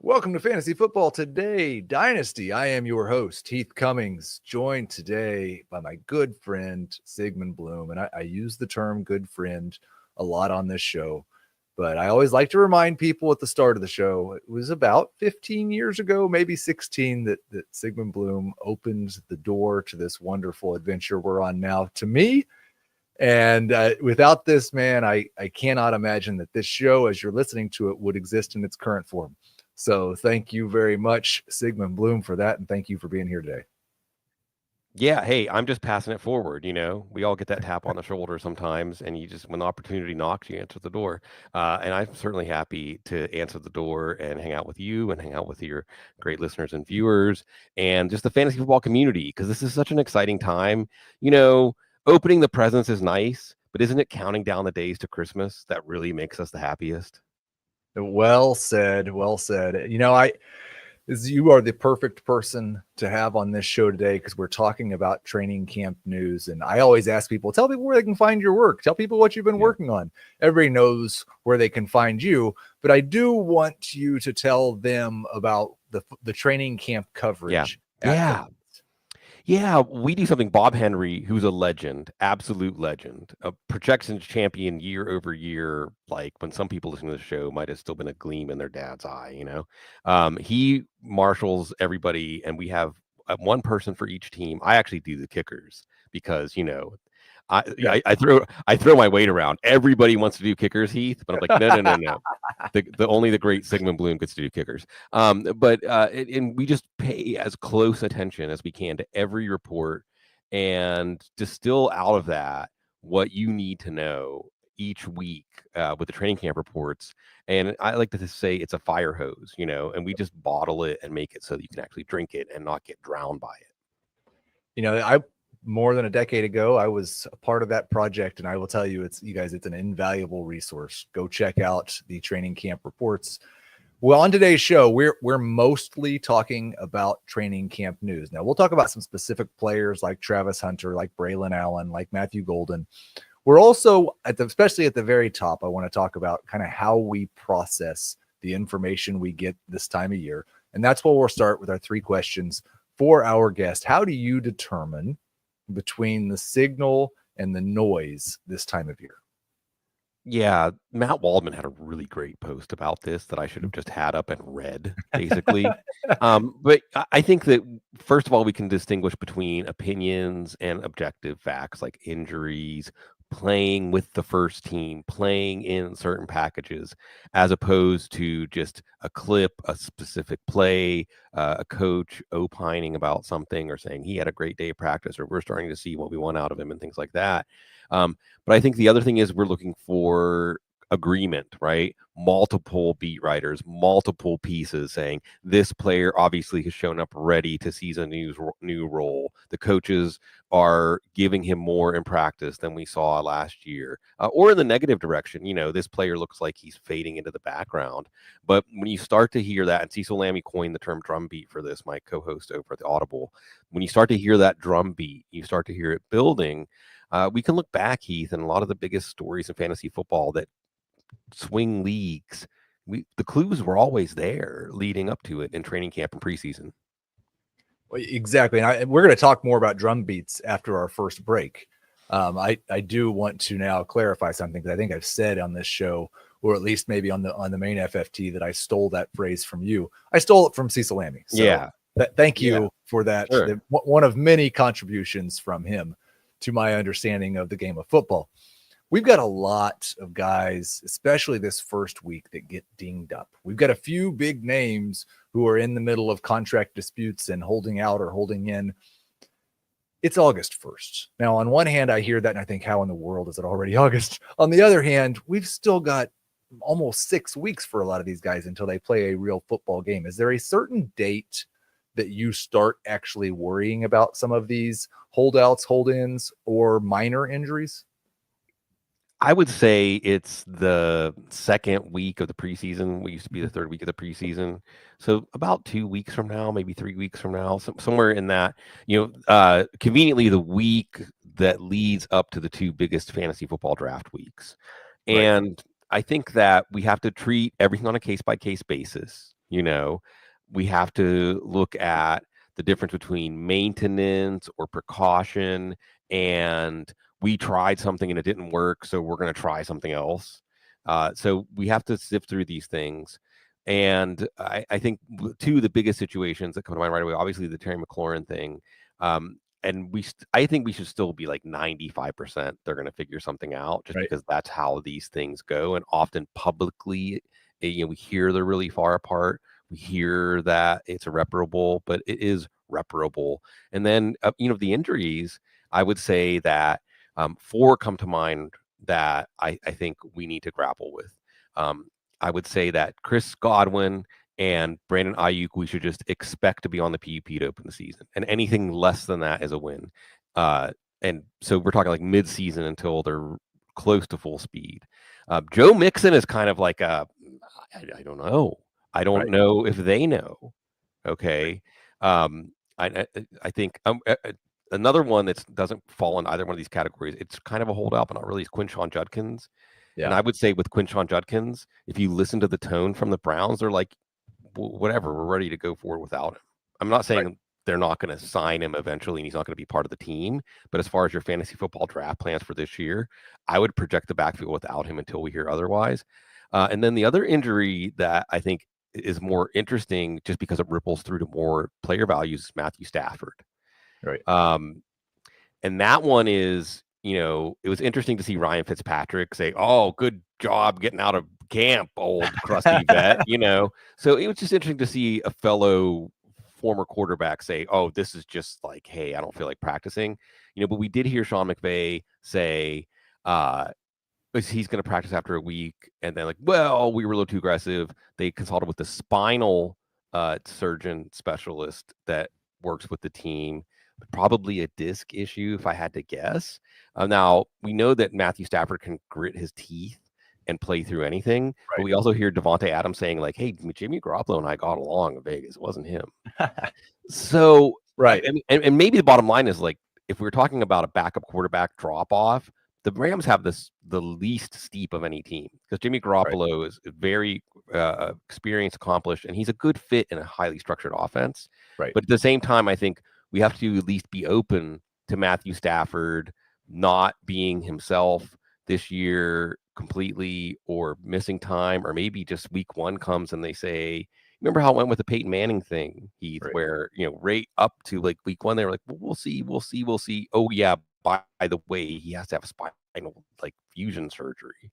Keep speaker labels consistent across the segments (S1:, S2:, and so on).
S1: Welcome to Fantasy Football Today, Dynasty. I am your host, Heath Cummings, joined today by my good friend, Sigmund Bloom. And I use the term good friend a lot on this show, but I always like to remind people at the start of the show, it was about 15 years ago, maybe 16, that Sigmund Bloom opened the door to this wonderful adventure we're on now to me. And without this man, I cannot imagine that this show, as you're listening to it, would exist in its current form. So thank you very much, Sigmund Bloom, for that. And thank you for being here today.
S2: Yeah. Hey, I'm just passing it forward. We all get that tap on the shoulder sometimes, and when the opportunity knocks, you answer the door. And I'm certainly happy to answer the door and hang out with you and hang out with your great listeners and viewers and just the fantasy football community, because this is such an exciting time. Opening the presents is nice, but isn't it counting down the days to Christmas that really makes us the happiest?
S1: Well said. Well said. You are the perfect person to have on this show today because we're talking about training camp news. And I always ask people, tell people where they can find your work. Tell people what you've been working on. Everybody knows where they can find you, but I do want you to tell them about the training camp coverage.
S2: Yeah, we do something. Bob Henry, who's a legend, absolute legend, a projections champion year over year, like when some people listen to the show might have still been a gleam in their dad's eye, He marshals everybody, and we have one person for each team. I actually do the kickers because, I throw my weight around. Everybody wants to do kickers, Heath, but I'm like, no. Only the great Sigmund Bloom gets to do kickers. And we just pay as close attention as we can to every report and distill out of that what you need to know each week with the training camp reports. And I like to say it's a fire hose, and we just bottle it and make it so that you can actually drink it and not get drowned by it.
S1: More than a decade ago, I was a part of that project, and I will tell you, it's an invaluable resource. Go check out the training camp reports. Well, on today's show, we're mostly talking about training camp news. Now, we'll talk about some specific players like Travis Hunter, like Braelon Allen, like Matthew Golden. We're also, especially at the very top, I want to talk about kind of how we process the information we get this time of year. And that's where we'll start with our 3 questions for our guest. How do you determine between the signal and the noise this time of year?
S2: Yeah, Matt Waldman had a really great post about this that I should have just had up and read, basically. But I think that, first of all, we can distinguish between opinions and objective facts like injuries, playing with the first team, playing in certain packages, as opposed to just a clip, a specific play, a coach opining about something or saying he had a great day of practice, or we're starting to see what we want out of him and things like that. But I think the other thing is we're looking for agreement, right? Multiple beat writers, multiple pieces saying this player obviously has shown up ready to seize a new role. The coaches are giving him more in practice than we saw last year, or in the negative direction. This player looks like he's fading into the background. But when you start to hear that, and Cecil Lammey coined the term drumbeat for this, my co-host over at the Audible, when you start to hear that drumbeat, you start to hear it building. We can look back, Heath, and a lot of the biggest stories in fantasy football that swing leagues, the clues were always there leading up to it in training camp and preseason.
S1: Well, exactly. And we're going to talk more about drum beats after our first break. I do want to now clarify something that I think I've said on this show, or at least maybe on the main FFT, that I stole that phrase from you. I stole it from Cecil Lammey. So thank you for that.
S2: Sure.
S1: One of many contributions from him to my understanding of the game of football. We've got a lot of guys, especially this first week, that get dinged up. We've got a few big names who are in the middle of contract disputes and holding out or holding in. It's August 1st. Now, on one hand, I hear that and I think, how in the world is it already August? On the other hand, we've still got almost 6 weeks for a lot of these guys until they play a real football game. Is there a certain date that you start actually worrying about some of these holdouts, hold-ins, or minor injuries?
S2: I would say it's the second week of the preseason. We used to be the third week of the preseason. So about 2 weeks from now, maybe 3 weeks from now, somewhere in that, conveniently the week that leads up to the 2 biggest fantasy football draft weeks. And I think that we have to treat everything on a case-by-case basis. We have to look at the difference between maintenance or precaution and we tried something and it didn't work, so we're going to try something else. So we have to sift through these things. And I think two of the biggest situations that come to mind right away, obviously the Terry McLaurin thing. And I think we should still be like 95% they're going to figure something out, just because that's how these things go. And often publicly, we hear they're really far apart. We hear that it's irreparable, but it is reparable. And then, the injuries, I would say that 4 come to mind that I think we need to grapple with. I would say that Chris Godwin and Brandon Ayuk, we should just expect to be on the PUP to open the season. And anything less than that is a win. And so we're talking like mid-season until they're close to full speed. Joe Mixon is kind of like I don't know. I don't know if they know. Okay. I think another one that doesn't fall in either one of these categories, it's kind of a holdout, but not really, is Quinshon Judkins. Yeah. And I would say with Quinshon Judkins, if you listen to the tone from the Browns, they're like, whatever, we're ready to go forward without him. I'm not saying they're not going to sign him eventually and he's not going to be part of the team. But as far as your fantasy football draft plans for this year, I would project the backfield without him until we hear otherwise. And then the other injury that I think is more interesting, just because it ripples through to more player values, is Matthew Stafford.
S1: Right.
S2: And that one is, it was interesting to see Ryan Fitzpatrick say, "Oh, good job getting out of camp, old crusty vet." So it was just interesting to see a fellow former quarterback say, "Oh, this is just like, hey, I don't feel like practicing." But we did hear Sean McVay say he's going to practice after a week, and then we were a little too aggressive. They consulted with the spinal surgeon specialist that works with the team. Probably a disc issue, if I had to guess. Now, we know that Matthew Stafford can grit his teeth and play through anything, but we also hear Devontae Adams saying, like, hey, Jimmy Garoppolo and I got along in Vegas. It wasn't him. So, and maybe the bottom line is, like, if we're talking about a backup quarterback drop-off, the Rams have the least steep of any team, because Jimmy Garoppolo is very experienced, accomplished, and he's a good fit in a highly structured offense. But at the same time, I think we have to at least be open to Matthew Stafford not being himself this year completely, or missing time, or maybe just week 1 comes and they say, remember how it went with the Peyton Manning thing, Heath, where, right up to like week 1, they were like, well, we'll see. Oh yeah, by the way, he has to have spinal fusion surgery.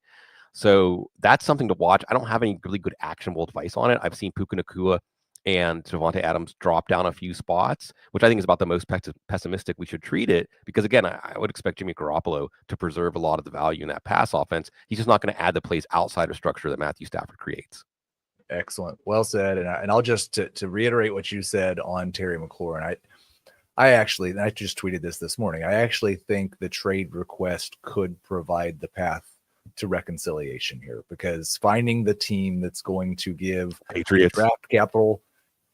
S2: So that's something to watch. I don't have any really good actionable advice on it. I've seen Puka Nacua and Devontae Adams drop down a few spots, which I think is about the most pessimistic we should treat it, because again, I would expect Jimmy Garoppolo to preserve a lot of the value in that pass offense. He's just not going to add the plays outside of structure that Matthew Stafford creates.
S1: Excellent. Well said. And I'll just to reiterate what you said on Terry McLaurin. I just tweeted this morning. I actually think the trade request could provide the path to reconciliation here, because finding the team that's going to give
S2: Patriots
S1: draft capital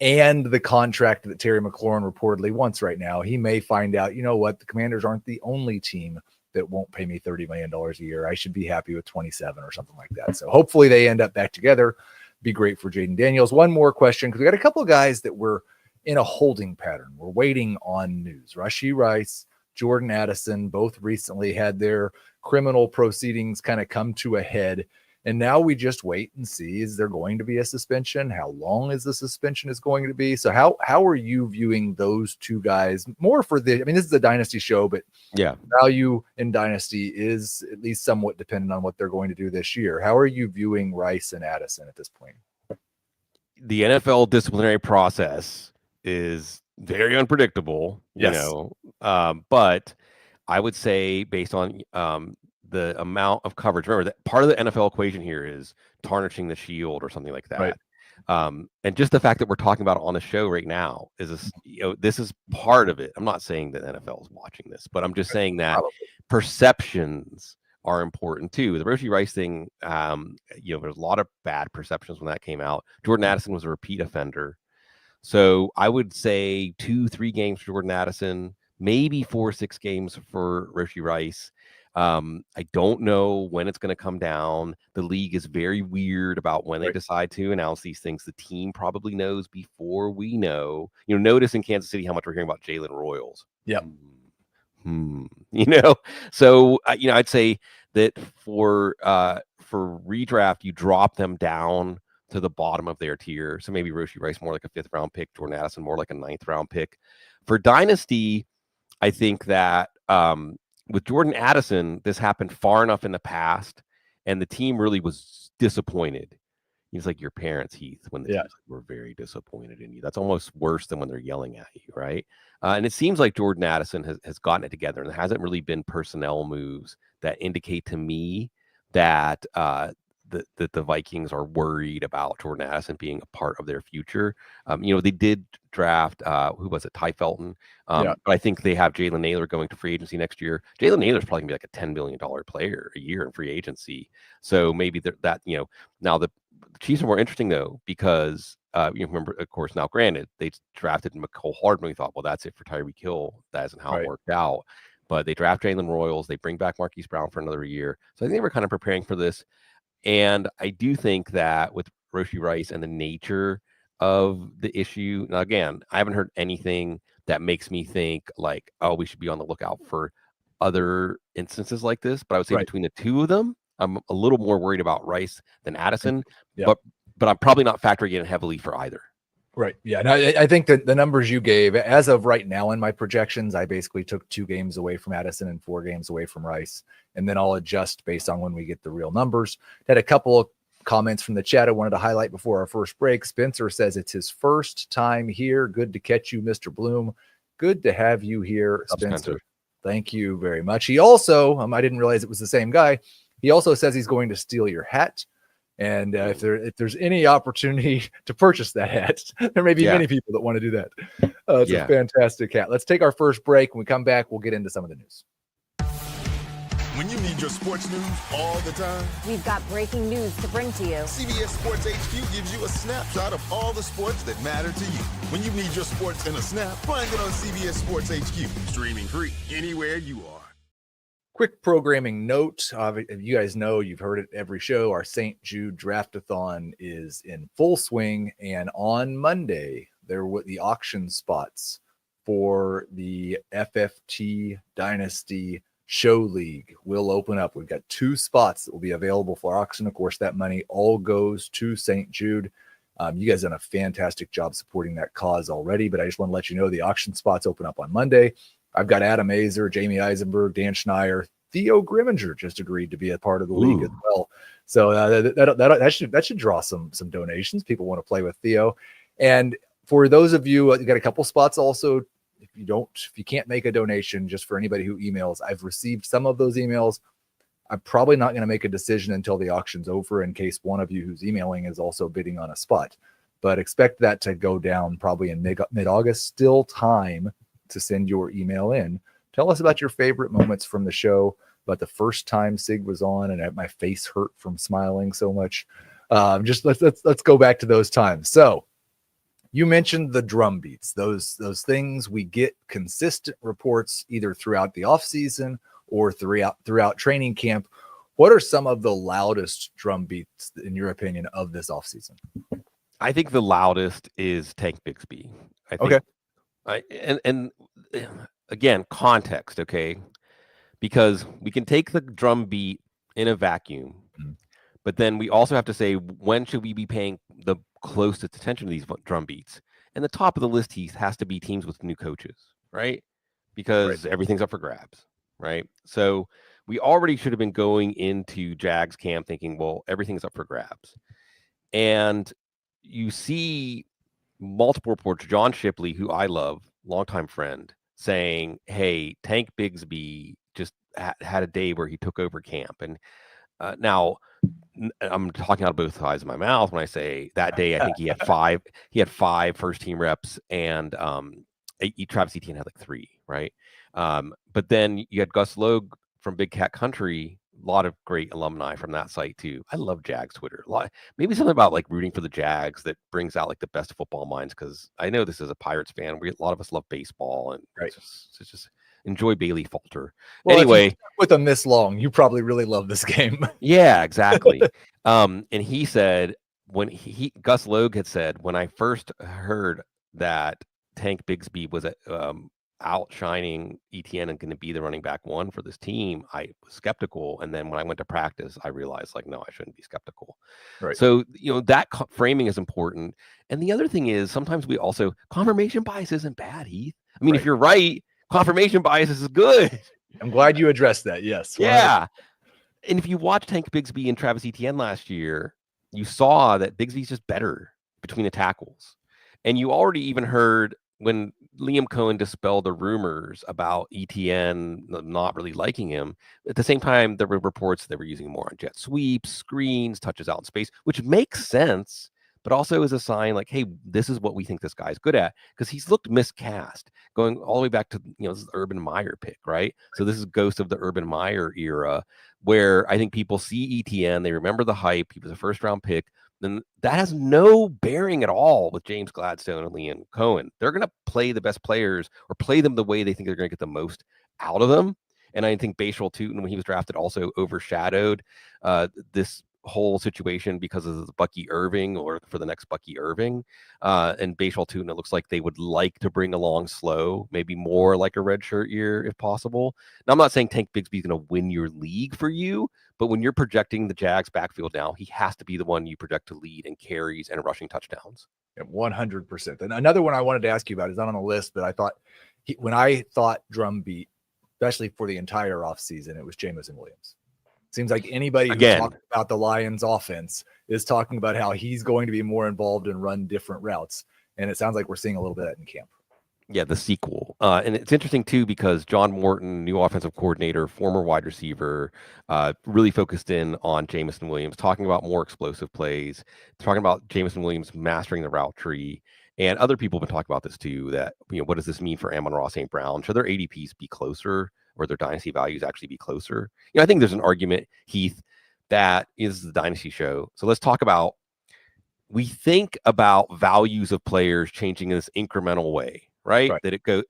S1: and the contract that Terry McLaurin reportedly wants right now, he may find out, the Commanders aren't the only team that won't pay me $30 million a year. I should be happy with 27 or something like that. So hopefully they end up back together. Be great for Jaden Daniels. One more question, because we got a couple of guys that were in a holding pattern. We're waiting on news. Rashee Rice, Jordan Addison, both recently had their criminal proceedings kind of come to a head. And now we just wait and see, is there going to be a suspension? How long is the suspension is going to be? So how are you viewing those two guys more for this is a Dynasty show, but value in Dynasty is at least somewhat dependent on what they're going to do this year. How are you viewing Rice and Addison at this point?
S2: The NFL disciplinary process is very unpredictable, but I would say, based on the amount of coverage, remember that part of the NFL equation here is tarnishing the shield or something like that. And just the fact that we're talking about it on the show right now is this is part of it. I'm not saying that NFL is watching this, but I'm just saying that perceptions are important too. The Rashee Rice thing, there's a lot of bad perceptions when that came out. Jordan Addison was a repeat offender. So I would say 2-3 games for Jordan Addison, maybe 4-6 games for Rashee Rice. I don't know when it's going to come down. The league is very weird about when they decide to announce these things. The team probably knows before we know. Notice in Kansas City how much we're hearing about Jalen Royals.
S1: Yep.
S2: So I'd say that for redraft, you drop them down to the bottom of their tier. So maybe Rashee Rice more like a 5th round pick, Jordan Addison more like a 9th round pick. For Dynasty, I think that with Jordan Addison, this happened far enough in the past, and the team really was disappointed. He's like your parents, Heath, when the teams were very disappointed in you. That's almost worse than when they're yelling at you, right? And it seems like Jordan Addison has gotten it together, and there hasn't really been personnel moves that indicate to me that the Vikings are worried about Jordan Addison being a part of their future. They did draft, who was it, Ty Felton. But I think they have Jalen Naylor going to free agency next year. Jalen Naylor's probably going to be like a $10 million player a year in free agency. So maybe that, now the Chiefs are more interesting, though, because you remember, of course, now granted, they drafted McCole Hardman. We thought, well, that's it for Tyreek Hill. That isn't how it worked out. But they draft Jalen Royals. They bring back Marquise Brown for another year. So I think they were kind of preparing for this. And I do think that with Rashee Rice and the nature of the issue, now again, I haven't heard anything that makes me think like, oh, we should be on the lookout for other instances like this. But I would say between the two of them, I'm a little more worried about Rice than Addison. But I'm probably not factoring in heavily for either.
S1: Right. Yeah. And I think that the numbers you gave, as of right now in my projections, I basically took 2 games away from Addison and 4 games away from Rice. And then I'll adjust based on when we get the real numbers. Had a couple of comments from the chat I wanted to highlight before our first break. Spencer says it's his first time here. Good to catch you, Mr. Bloom. Good to have you here, Spencer. Thank you very much. He also, I didn't realize it was the same guy. He also says he's going to steal your hat. And if there's any opportunity to purchase that hat, there may be many people that want to do that. It's a fantastic hat. Let's take our first break. When we come back, we'll get into some of the news.
S3: When you need your sports news all the time,
S4: we've got breaking news to bring to you.
S3: CBS Sports HQ gives you a snapshot of all the sports that matter to you. When you need your sports in a snap, find it on CBS Sports HQ. Streaming free anywhere you are.
S1: Quick programming note. You guys know, you've heard it every show. Our St. Jude Draftathon is in full swing. And on Monday, there were the auction spots for the FFT Dynasty Show League will open up. We've got 2 spots that will be available for auction. Of course, that money all goes to St. Jude. You guys have done a fantastic job supporting that cause already, but I just want to let you know the auction spots open up on Monday. I've got Adam Azer, Jamie Eisenberg, Dan Schneier, Theo Grimminger just agreed to be a part of the league as well. So that should draw some donations. People want to play with Theo. And for those of you, you got a couple spots also. If you can't make a donation, just for anybody who emails, I've received some of those emails. I'm probably not going to make a decision until the auction's over in case one of you who's emailing is also bidding on a spot. But expect that to go down probably in mid-August. Still time to send your email in. Tell us about your favorite moments from the show, about the first time Sig was on and my face hurt from smiling so much. Just let's go back to those times. So you mentioned the drum beats, those things we get consistent reports either throughout the off season or throughout training camp. What are some of the loudest drum beats, in your opinion, of this off season?
S2: I think the loudest is Tank Bigsby. And again, context, okay? Because we can take the drum beat in a vacuum, but then we also have to say, when should we be paying the closest attention to these drum beats? And the top of the list, Heath, has to be teams with new coaches, right? Because everything's up for grabs, right? So we already should have been going into Jags camp thinking, well, everything's up for grabs. And you see multiple reports, John Shipley, who I love, longtime friend, saying, hey, Tank Bigsby just had a day where he took over camp. And now I'm talking out of both sides of my mouth when I say that day, I think he had five first team reps, and Travis Etienne had like 3, right? But then you had Gus Logue from Big Cat Country, a lot of great alumni from that site too. I love Jags Twitter. Maybe something about like rooting for the Jags that brings out like the best football minds, because I know this is a Pirates fan. A lot of us love baseball, and it's just enjoy Bailey falter.
S1: Well,
S2: Anyway,
S1: if you with them this long, you probably really love this game.
S2: yeah, exactly. And he said when Gus Logue had said, when I first heard that Tank Bigsby was outshining ETN and going to be the running back one for this team, I was skeptical. And then when I went to practice, I realized like, no, I shouldn't be skeptical.
S1: Right.
S2: So, that framing is important. And the other thing is sometimes we also, confirmation bias isn't bad, Heath. I mean, if you're right, confirmation bias is good.
S1: I'm glad you addressed that. Yes. 100%.
S2: Yeah. And if you watch Tank Bigsby and Travis Etienne last year, you saw that Bigsby's just better between the tackles. And you already even heard when Liam Cohen dispelled the rumors about Etienne not really liking him. At the same time, there were reports they were using more on jet sweeps, screens, touches out in space, which makes sense, but also is a sign like, hey, this is what we think this guy's good at, because he's looked miscast going all the way back to, this is the Urban Meyer pick, right? So this is ghost of the Urban Meyer era, where I think people see ETN, they remember the hype, he was a first round pick. Then that has no bearing at all with James Gladstone and Liam Cohen. They're going to play the best players or play them the way they think they're going to get the most out of them. And I think Bashal Tootin, when he was drafted, also overshadowed this whole situation because of the Bucky Irving, or for the next Bucky Irving. And Bashal Tootin, it looks like they would like to bring along slow, maybe more like a redshirt year if possible. Now, I'm not saying Tank Bigsby is going to win your league for you, but when you're projecting the Jags backfield now, he has to be the one you project to lead in carries and rushing touchdowns.
S1: Yeah, 100%. And another one I wanted to ask you about is not on the list, but I thought when I thought Drumbeat, especially for the entire offseason, it was Jameson Williams. Seems like anybody who talks about the Lions offense is talking about how he's going to be more involved and run different routes. And it sounds like we're seeing a little bit of that in camp.
S2: Yeah, the sequel. And it's interesting, too, because John Morton, new offensive coordinator, former wide receiver, really focused in on Jameson Williams, talking about more explosive plays, talking about Jameson Williams mastering the route tree. And other people have been talking about this, too, that, what does this mean for Amon-Ra St. Brown? Should their ADPs be closer, or their dynasty values actually be closer? I think there's an argument, Heath, that is the dynasty show. So let's talk about, we think about values of players changing in this incremental way. Right? That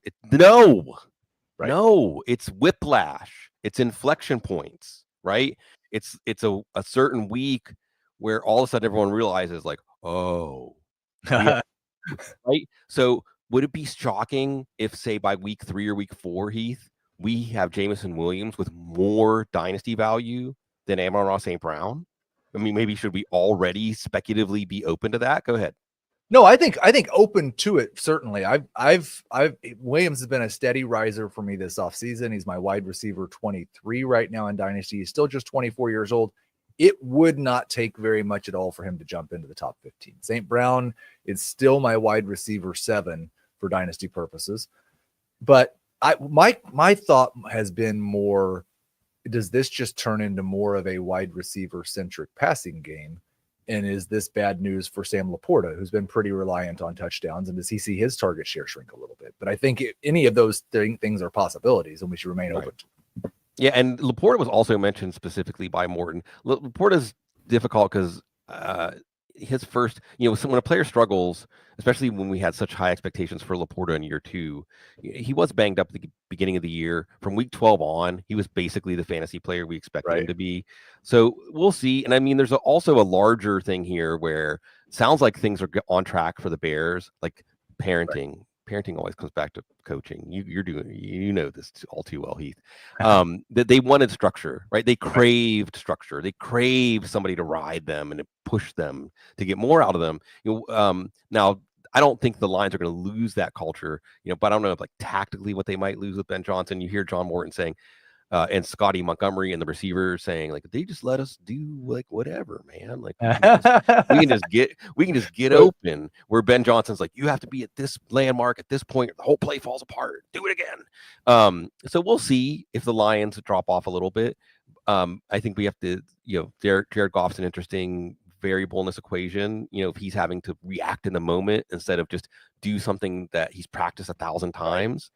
S2: no, it's whiplash. It's inflection points, right? It's a certain week where all of a sudden everyone realizes like, oh, right? So would it be shocking if, say, by week 3 or week 4, Heath, we have Jameson Williams with more dynasty value than Amon-Ra St. Brown? I mean, maybe should we already speculatively be open to that? Go ahead.
S1: No, I think open to it. Certainly. Williams has been a steady riser for me this offseason. He's my wide receiver 23 right now in Dynasty. He's still just 24 years old. It would not take very much at all for him to jump into the top 15. St. Brown is still my wide receiver 7 for Dynasty purposes. But my thought has been more, does this just turn into more of a wide receiver centric passing game? And is this bad news for Sam Laporta, who's been pretty reliant on touchdowns? And does he see his target share shrink a little bit? But I think any of those things are possibilities, and we should remain open to them.
S2: Yeah, and Laporta was also mentioned specifically by Morton. Laporta's difficult because his first, when a player struggles, especially when we had such high expectations for Laporta in year 2, he was banged up at the beginning of the year. From week 12 on, he was basically the fantasy player we expected him to be. So we'll see. And I mean, there's also a larger thing here where it sounds like things are on track for the Bears, like parenting. Right. Parenting always comes back to coaching. You're doing, this all too well, Heath. That they wanted structure, right? They craved structure. They craved somebody to ride them and to push them to get more out of them. Now, I don't think the Lions are going to lose that culture, but I don't know if tactically what they might lose with Ben Johnson. You hear John Morton saying, and Scotty Montgomery and the receiver saying they just let us do whatever, man. We can just get open, where Ben Johnson's you have to be at this landmark at this point, the whole play falls apart. Do it again. So we'll see if the Lions drop off a little bit. I think we have to, Jared Goff's an interesting variable in this equation. If he's having to react in the moment instead of just do something that he's practiced 1,000 times.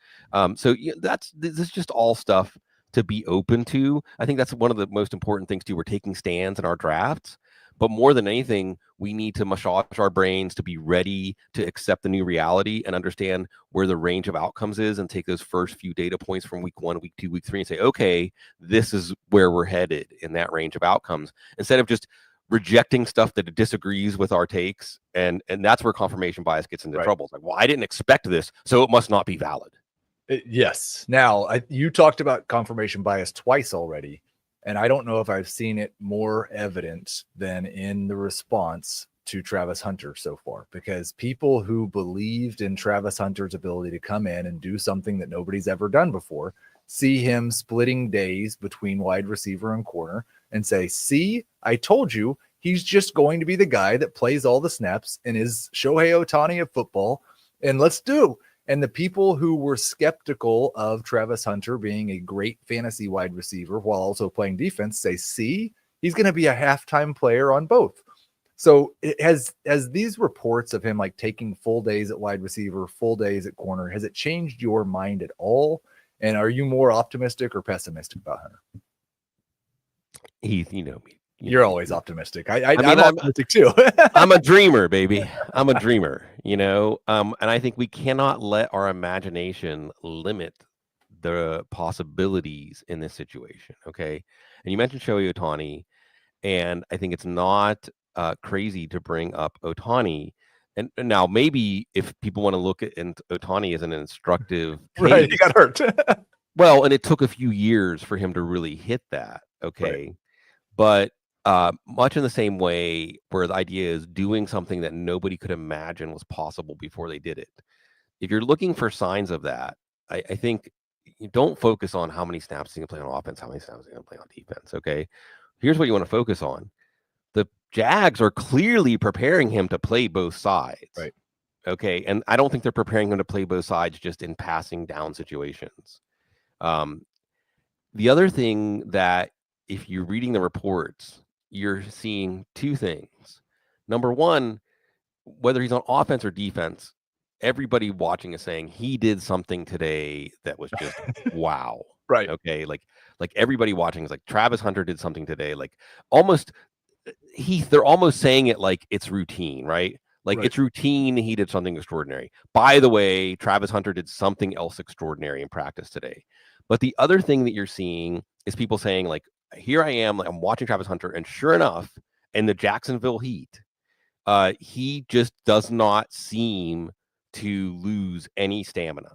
S2: So this is just all stuff to be open to. I think that's one of the most important things too. We're taking stands in our drafts, But more than anything, we need to massage our brains to be ready to accept the new reality and understand where the range of outcomes is, and take those first few data points from week 1, week 2, week 3 and say, okay, this is where we're headed in that range of outcomes, instead of just rejecting stuff that disagrees with our takes. And that's where confirmation bias gets into trouble. It's like, well, I didn't expect this, so it must not be valid.
S1: Yes. Now, you talked about confirmation bias twice already, and I don't know if I've seen it more evident than in the response to Travis Hunter so far, because people who believed in Travis Hunter's ability to come in and do something that nobody's ever done before see him splitting days between wide receiver and corner and say, see, I told you, he's just going to be the guy that plays all the snaps and is Shohei Ohtani of football, and let's do. And the people who were skeptical of Travis Hunter being a great fantasy wide receiver while also playing defense say, see, he's going to be a halftime player on both. So it has these reports of him like taking full days at wide receiver, full days at corner, has it changed your mind at all? And are you more optimistic or pessimistic about Hunter?
S2: Heath, you know me.
S1: You're always optimistic. I'm
S2: I'm
S1: optimistic too.
S2: I'm a dreamer, baby. I'm a dreamer, and I think we cannot let our imagination limit the possibilities in this situation. Okay. And you mentioned Shohei Ohtani, and I think it's not crazy to bring up Ohtani. And now maybe if people want to look at Ohtani as an instructive case,
S1: right, he got hurt.
S2: well, and it took a few years for him to really hit that. Okay. But much in the same way where the idea is doing something that nobody could imagine was possible before they did it. If you're looking for signs of that, I think you don't focus on how many snaps he can play on offense, how many snaps he can play on defense. Okay. Here's what you want to focus on. The Jags are clearly preparing him to play both sides.
S1: Right.
S2: Okay. And I don't think they're preparing him to play both sides just in passing down situations. The other thing that if you're reading the reports, you're seeing two things. Number one, whether he's on offense or defense, everybody watching is saying he did something today that was just wow.
S1: Right.
S2: Okay. Like everybody watching is like, Travis Hunter did something today. Like almost they're almost saying it like it's routine, right? Like it's routine. He did something extraordinary. By the way, Travis Hunter did something else extraordinary in practice today. But the other thing that you're seeing is people saying like, here I am, like I'm watching Travis Hunter, and sure enough, in the Jacksonville Heat, he just does not seem to lose any stamina,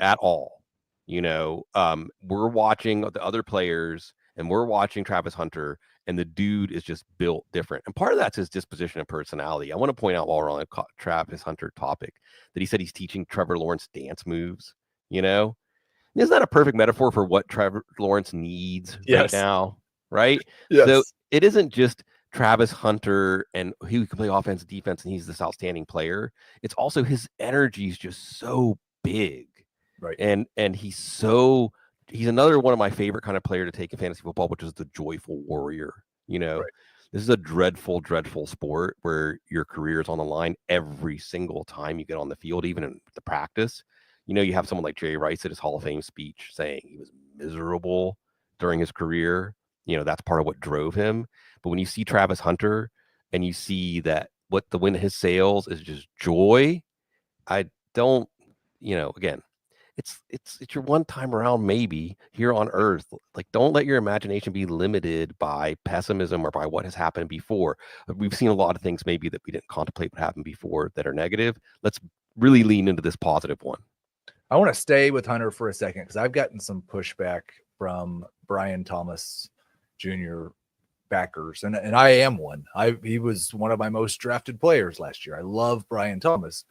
S2: at all. We're watching the other players, and we're watching Travis Hunter, and the dude is just built different. And part of that's his disposition and personality. I want to point out while we're on a Travis Hunter topic that he said he's teaching Trevor Lawrence dance moves. Isn't that a perfect metaphor for what Trevor Lawrence needs right now? Right?
S1: Yes.
S2: So it isn't just Travis Hunter and he can play offense, defense, and he's this outstanding player. It's also his energy is just so big.
S1: Right.
S2: And he's another one of my favorite kind of player to take in fantasy football, which is the joyful warrior. This is a dreadful, dreadful sport where your career is on the line every single time you get on the field, even in the practice. You have someone like Jerry Rice at his Hall of Fame speech saying he was miserable during his career. That's part of what drove him. But when you see Travis Hunter and you see that what the wind of his sails is just joy, I don't, again, it's your one time around maybe here on earth. Like, don't let your imagination be limited by pessimism or by what has happened before. We've seen a lot of things maybe that we didn't contemplate what happened before that are negative. Let's really lean into this positive one.
S1: I want to stay with Hunter for a second because I've gotten some pushback from Brian Thomas Jr. backers, and I am one. He was one of my most drafted players last year. I love Brian Thomas.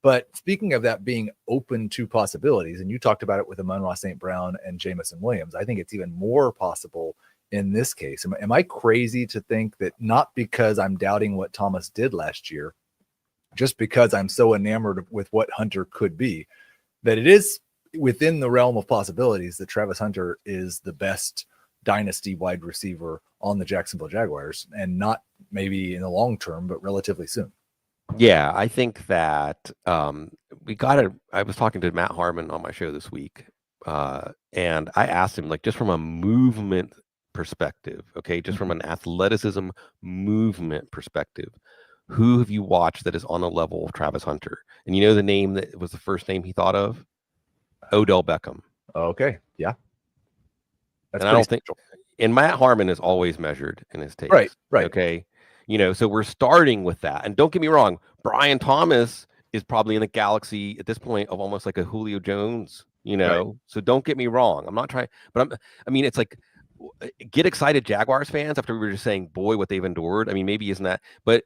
S1: But speaking of that being open to possibilities, and you talked about it with Amon-Ra St. Brown and Jamison Williams, I think it's even more possible in this case. Am I crazy to think that not because I'm doubting what Thomas did last year, just because I'm so enamored with what Hunter could be, that it is within the realm of possibilities that Travis Hunter is the best dynasty wide receiver on the Jacksonville Jaguars, and not maybe in the long term, but relatively soon?
S2: Yeah, I think that I was talking to Matt Harmon on my show this week, and I asked him, like, just from a movement perspective, okay, just from an athleticism movement perspective, who have you watched that is on the level of Travis Hunter? And you know the name that was the first name he thought of? Odell Beckham.
S1: Okay. Yeah. That's
S2: and I don't
S1: special.
S2: think, and Matt Harmon is always measured in his takes.
S1: Right.
S2: Okay. So we're starting with that. And don't get me wrong, Brian Thomas is probably in the galaxy at this point of almost like a Julio Jones, So don't get me wrong. I'm not trying, but it's like, get excited, Jaguars fans, after we were just saying, boy, what they've endured. I mean, maybe isn't that, but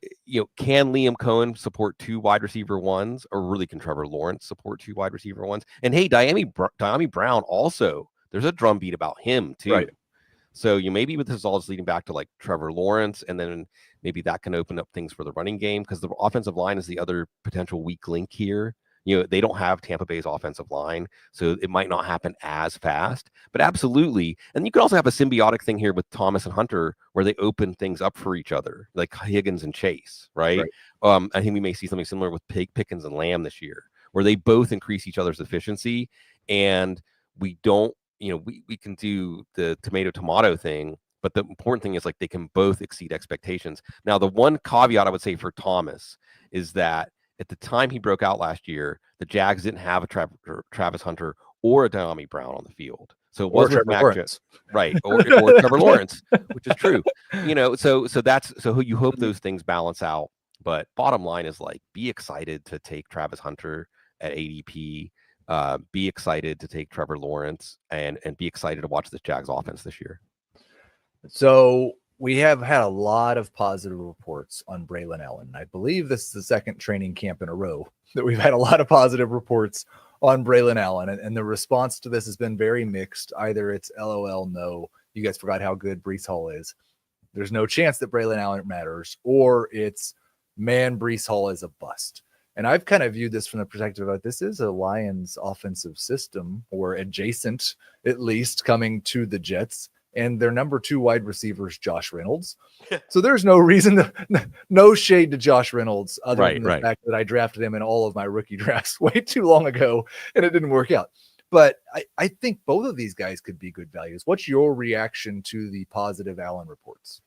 S2: can Liam Cohen support 2 wide receiver ones, or really can Trevor Lawrence support 2 wide receiver ones? And hey, Diami Brown also, there's a drumbeat about him too.
S1: Right.
S2: So maybe with this all is leading back to like Trevor Lawrence, and then maybe that can open up things for the running game, because the offensive line is the other potential weak link here. They don't have Tampa Bay's offensive line, so it might not happen as fast, but absolutely. And you could also have a symbiotic thing here with Thomas and Hunter, where they open things up for each other, like Higgins and Chase, right? I think we may see something similar with Pickens and Lamb this year, where they both increase each other's efficiency, and we don't, we can do the tomato thing, but the important thing is like they can both exceed expectations. Now, the one caveat I would say for Thomas is that at the time he broke out last year, the Jags didn't have a Travis Hunter or a Diami Brown on the field. So it wasn't Mac Jones, right? Or Trevor Lawrence, which is true. So who you hope those things balance out. But bottom line is like, be excited to take Travis Hunter at ADP. Be excited to take Trevor Lawrence, and be excited to watch this Jags offense this year.
S1: So we have had a lot of positive reports on Braelon Allen. I believe this is the second training camp in a row that we've had a lot of positive reports on Braelon Allen. And the response to this has been very mixed. Either it's LOL, no, you guys forgot how good Breece Hall is, there's no chance that Braelon Allen matters, or it's, man, Breece Hall is a bust. And I've kind of viewed this from the perspective of, this is a Lions offensive system, or adjacent, at least, coming to the Jets. And their number 2 wide receiver is Josh Reynolds. So there's no reason no shade to Josh Reynolds, other than the fact that I drafted him in all of my rookie drafts way too long ago, and it didn't work out. But I think both of these guys could be good values. What's your reaction to the positive Allen reports?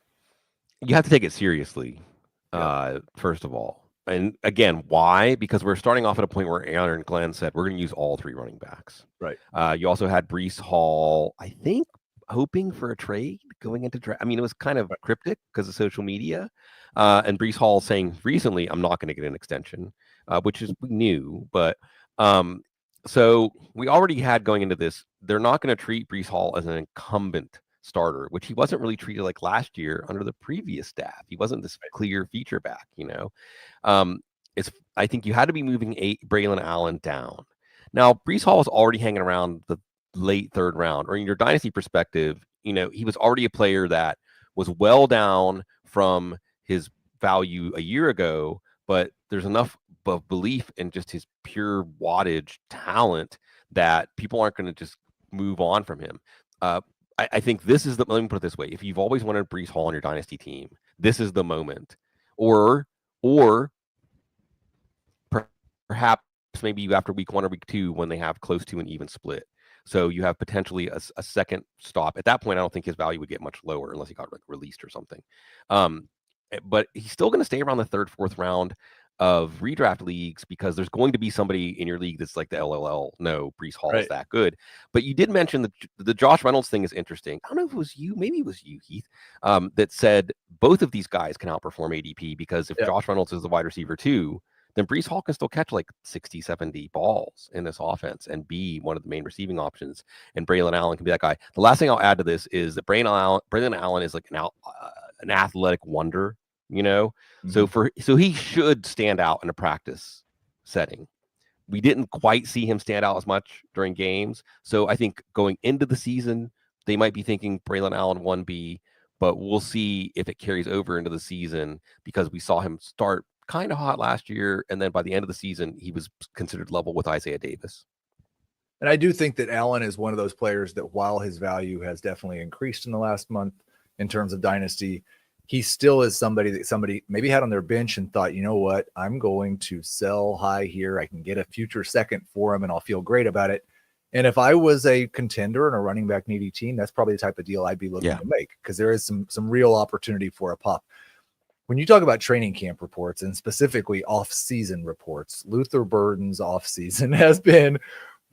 S2: You have to take it seriously, first of all. And again, why? Because we're starting off at a point where Aaron and Glenn said we're going to use all 3 running backs.
S1: Right.
S2: You also had Breece Hall, I think, hoping for a trade going into draft. I mean, it was kind of cryptic because of social media. And Breece Hall saying recently, I'm not going to get an extension, which is we knew. But so we already had going into this, they're not going to treat Breece Hall as an incumbent starter, which he wasn't really treated like last year under the previous staff. He wasn't this clear feature back, I think you had to be moving Braelon Allen down. Now, Breece Hall was already hanging around the late 3rd round, or in your dynasty perspective, he was already a player that was well down from his value a year ago, but there's enough of belief in just his pure wattage talent that people aren't going to just move on from him. I think this is let me put it this way. If you've always wanted Breece Hall on your dynasty team, this is the moment. Or perhaps maybe after week 1 or week 2, when they have close to an even split. So you have potentially a second stop. At that point, I don't think his value would get much lower unless he got released or something. But he's still going to stay around the 3rd, 4th round of redraft leagues, because there's going to be somebody in your league that's like the LLL. No, Breece Hall is that good. But you did mention the Josh Reynolds thing is interesting. I don't know if it was you, maybe it was you, Heath, that said both of these guys can outperform ADP, because if Josh Reynolds is the wide receiver too, then Breece Hall can still catch like 60, 70 balls in this offense and be one of the main receiving options. And Braelon Allen can be that guy. The last thing I'll add to this is that Braelon Allen is like an athletic wonder, Mm-hmm. So he should stand out in a practice setting. We didn't quite see him stand out as much during games. So I think going into the season, they might be thinking Braelon Allen 1B, but we'll see if it carries over into the season, because we saw him start kind of hot last year, and then by the end of the season, he was considered level with Isaiah Davis.
S1: And I do think that Allen is one of those players that, while his value has definitely increased in the last month in terms of dynasty, he still is somebody that somebody maybe had on their bench and thought, you know what, I'm going to sell high here. I can get a future second for him and I'll feel great about it. And if I was a contender and a running back needy team, that's probably the type of deal I'd be looking to make, because there is some real opportunity for a pop. When you talk about training camp reports and specifically off-season reports, Luther Burden's off-season has been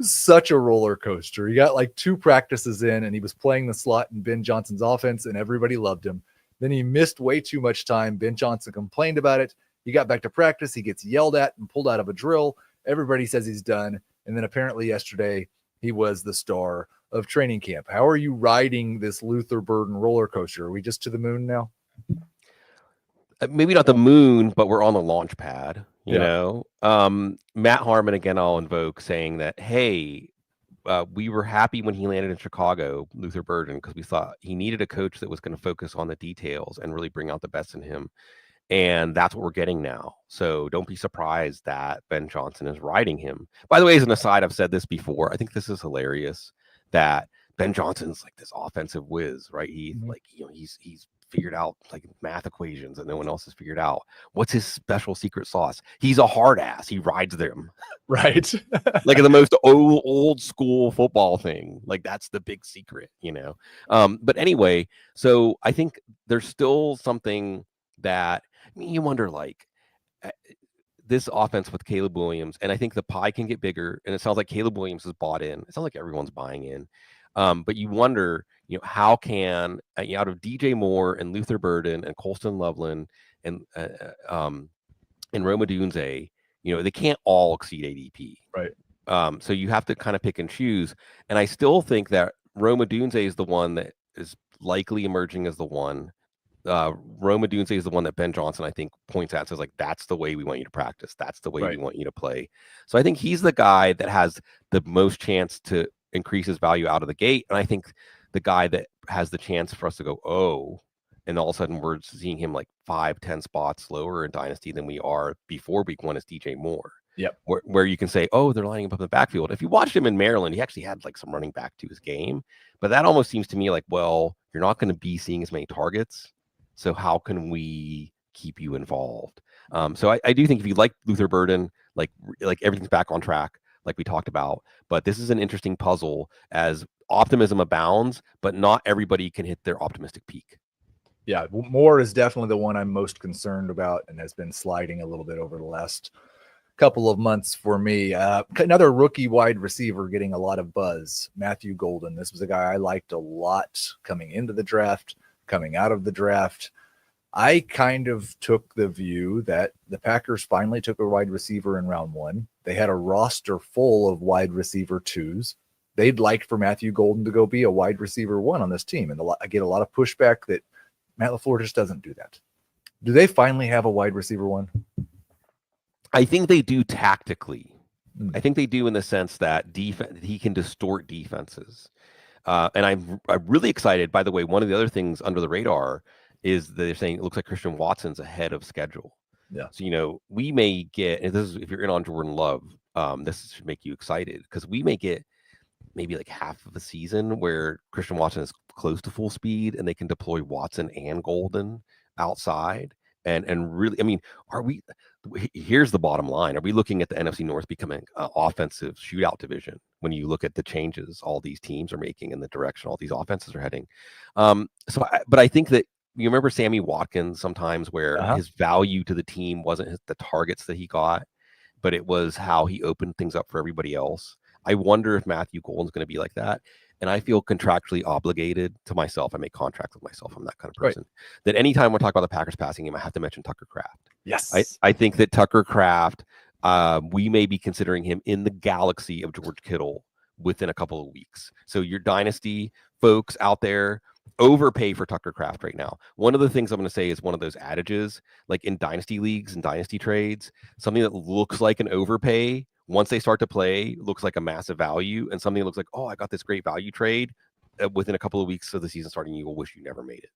S1: such a roller coaster. He got like 2 practices in and he was playing the slot in Ben Johnson's offense and everybody loved him. Then he missed way too much time. Ben Johnson complained about it. He got back to practice. He gets yelled at and pulled out of a drill. Everybody says he's done. And then apparently yesterday he was the star of training camp. How are you riding this Luther Burden roller coaster? Are we just to the moon now?
S2: Maybe not the moon, but we're on the launch pad, you know. Matt Harmon, again, I'll invoke, saying that, hey, we were happy when he landed in Chicago, Luther Burden, because we thought he needed a coach that was going to focus on the details and really bring out the best in him. And that's what we're getting now. So don't be surprised that Ben Johnson is riding him. By the way, as an aside, I've said this before. I think this is hilarious that Ben Johnson's like this offensive whiz, right? He like, you know, he's figured out like math equations that no one else has figured out. What's his special secret sauce? He's a hard ass. He rides them.
S1: Right.
S2: Like the most old school football thing. Like that's the big secret, you know? But anyway, so I think there's still something that, I mean, you wonder, like, this offense with Caleb Williams, and I think the pie can get bigger, and it sounds like Caleb Williams is bought in. It sounds like everyone's buying in. But you wonder, you know, how can, out of DJ Moore and Luther Burden and Colston Loveland and Rome Odunze, you know, they can't all exceed ADP.
S1: Right.
S2: So you have to kind of pick and choose. And I still think that Rome Odunze is the one that is likely emerging as the one. Rome Odunze is the one that Ben Johnson, I think, points at, says like, that's the way we want you to practice. That's the way we want you to play. So I think he's the guy that has the most chance to increase his value out of the gate. And I think the guy that has the chance for us to go, oh, and all of a sudden we're seeing him like 5-10 spots lower in Dynasty than we are before week 1 is DJ Moore.
S1: Yep.
S2: Where you can say, oh, they're lining up in the backfield. If you watched him in Maryland, he actually had like some running back to his game. But that almost seems to me like, well, you're not going to be seeing as many targets. So how can we keep you involved? So I do think if you like Luther Burden, like everything's back on track, like we talked about. But this is an interesting puzzle as optimism abounds, but not everybody can hit their optimistic peak.
S1: Yeah, Moore is definitely the one I'm most concerned about and has been sliding a little bit over the last couple of months for me. Another rookie wide receiver getting a lot of buzz, Matthew Golden. This was a guy I liked a lot coming into the draft, coming out of the draft. I kind of took the view that the Packers finally took a wide receiver in round 1. They had a roster full of wide receiver 2s. They'd like for Matthew Golden to go be a wide receiver 1 on this team. And I get a lot of pushback that Matt LaFleur just doesn't do that. Do they finally have a wide receiver 1?
S2: I think they do tactically. I think they do in the sense that he can distort defenses. And I'm really excited. By the way, one of the other things under the radar is that they're saying it looks like Christian Watson's ahead of schedule.
S1: Yeah. So,
S2: you know, we may get, and this is, if you're in on Jordan Love, this should make you excited because we may get maybe like half of a season where Christian Watson is close to full speed and they can deploy Watson and Golden outside. And really, I mean, here's the bottom line. Are we looking at the NFC North becoming an offensive shootout division when you look at the changes all these teams are making and the direction all these offenses are heading? But I think that you remember Sammy Watkins sometimes where his value to the team wasn't the targets that he got, but it was how he opened things up for everybody else. I wonder if Matthew Golden's going to be like that. And I feel contractually obligated to myself. I make contracts with myself. I'm that kind of person. That anytime we're talking about the Packers passing game, I have to mention Tucker Kraft.
S1: Yes.
S2: I think that Tucker Kraft, we may be considering him in the galaxy of George Kittle within a couple of weeks. So your Dynasty folks out there, overpay for Tucker Kraft right now. One of the things I'm going to say is one of those adages, like in Dynasty leagues and Dynasty trades, something that looks like an overpay once they start to play looks like a massive value, and something that looks like, oh, I got this great value trade within a couple of weeks of the season starting, you will wish you never made it.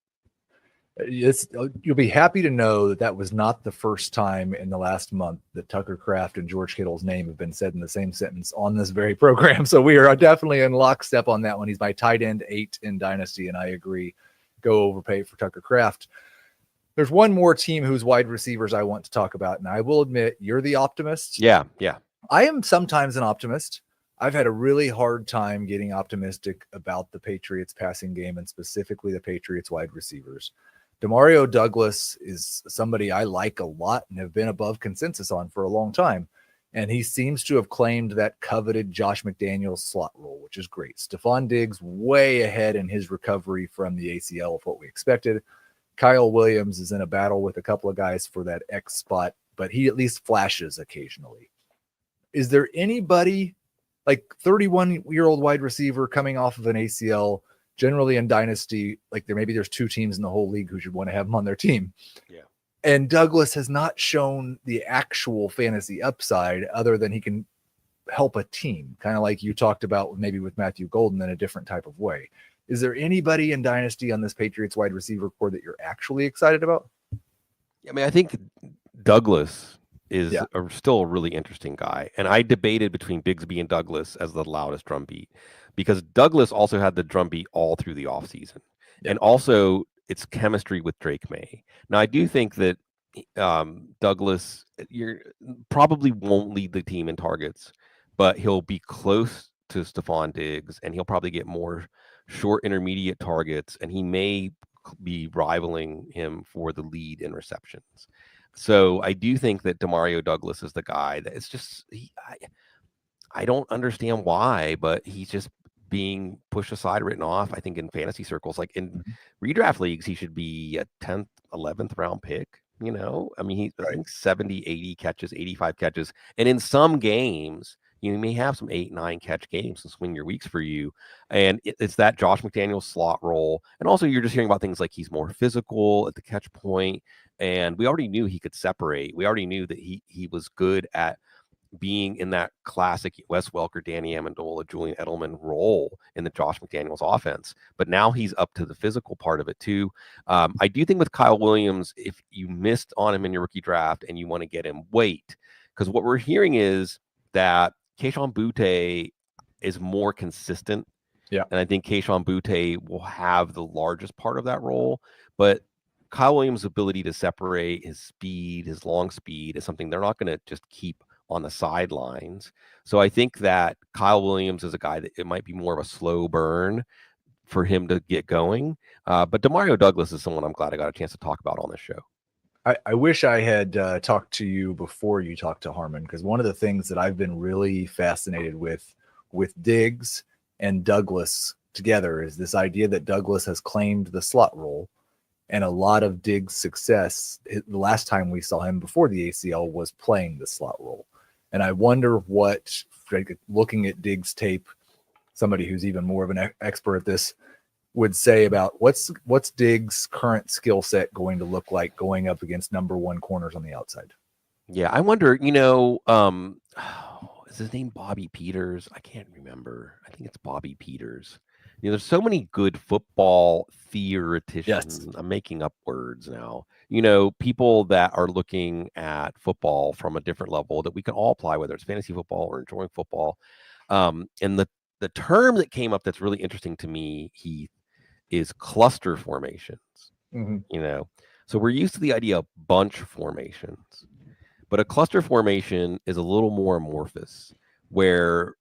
S1: You'll be happy to know that was not the first time in the last month that Tucker Kraft and George Kittle's name have been said in the same sentence on this very program. So we are definitely in lockstep on that one. He's my tight end 8 in Dynasty, and I agree. Go overpay for Tucker Kraft. There's one more team whose wide receivers I want to talk about, and I will admit you're the optimist.
S2: Yeah.
S1: I am sometimes an optimist. I've had a really hard time getting optimistic about the Patriots passing game and specifically the Patriots wide receivers. Demario Douglas is somebody I like a lot and have been above consensus on for a long time. And he seems to have claimed that coveted Josh McDaniels slot role, which is great. Stephon Diggs way ahead in his recovery from the ACL of what we expected. Kyle Williams is in a battle with a couple of guys for that X spot, but he at least flashes occasionally. Is there anybody like 31-year-old wide receiver coming off of an ACL, generally in Dynasty, like there's two teams in the whole league who should want to have him on their team.
S2: Yeah.
S1: And Douglas has not shown the actual fantasy upside other than he can help a team, kind of like you talked about maybe with Matthew Golden in a different type of way. Is there anybody in Dynasty on this Patriots wide receiver core that you're actually excited about?
S2: I mean, I think Douglas is still a really interesting guy. And I debated between Bigsby and Douglas as the loudest drumbeat because Douglas also had the drumbeat all through the offseason. Yeah. And also its chemistry with Drake May. Now, I do think that Douglas probably won't lead the team in targets, but he'll be close to Stephon Diggs, and he'll probably get more short intermediate targets, and he may be rivaling him for the lead in receptions. So I do think that Demario Douglas is the guy that it's just I don't understand why, but he's just being pushed aside, written off. I think in fantasy circles, like in redraft leagues, he should be a 10th, 11th round pick. You know, I mean, I think 70, 80 catches, 85 catches, and in some games, you may have some 8-9 catch games and swing your weeks for you. And it's that Josh McDaniels slot role. And also you're just hearing about things like he's more physical at the catch point. And we already knew he could separate. We already knew that he was good at being in that classic Wes Welker, Danny Amendola, Julian Edelman role in the Josh McDaniels offense. But now he's up to the physical part of it too. I do think with Kyle Williams, if you missed on him in your rookie draft and you want to get him, wait. Because what we're hearing is that Kayshon Boutte is more consistent. Yeah. And I think Kayshon Boutte will have the largest part of that role. But Kyle Williams' ability to separate, his speed, his long speed is something they're not going to just keep on the sidelines. So I think that Kyle Williams is a guy that it might be more of a slow burn for him to get going. But Demario Douglas is someone I'm glad I got a chance to talk about on this show.
S1: I wish I had talked to you before you talked to Harmon, because one of the things that I've been really fascinated with Diggs and Douglas together is this idea that Douglas has claimed the slot role, and a lot of Diggs' success the last time we saw him before the ACL was playing the slot role. And I wonder what, looking at Diggs' tape, somebody who's even more of an expert at this would say about what's Diggs' current skill set going to look like going up against number one corners on the outside.
S2: Yeah, I wonder, is his name Bobby Peters? I can't remember. I think it's Bobby Peters. There's so many good football theoreticians. Yes. I'm making up words now. People that are looking at football from a different level that we can all apply, whether it's fantasy football or enjoying football. And the term that came up that's really interesting to me, Heath, is cluster formations. Mm-hmm. So we're used to the idea of bunch formations, but a cluster formation is a little more amorphous, where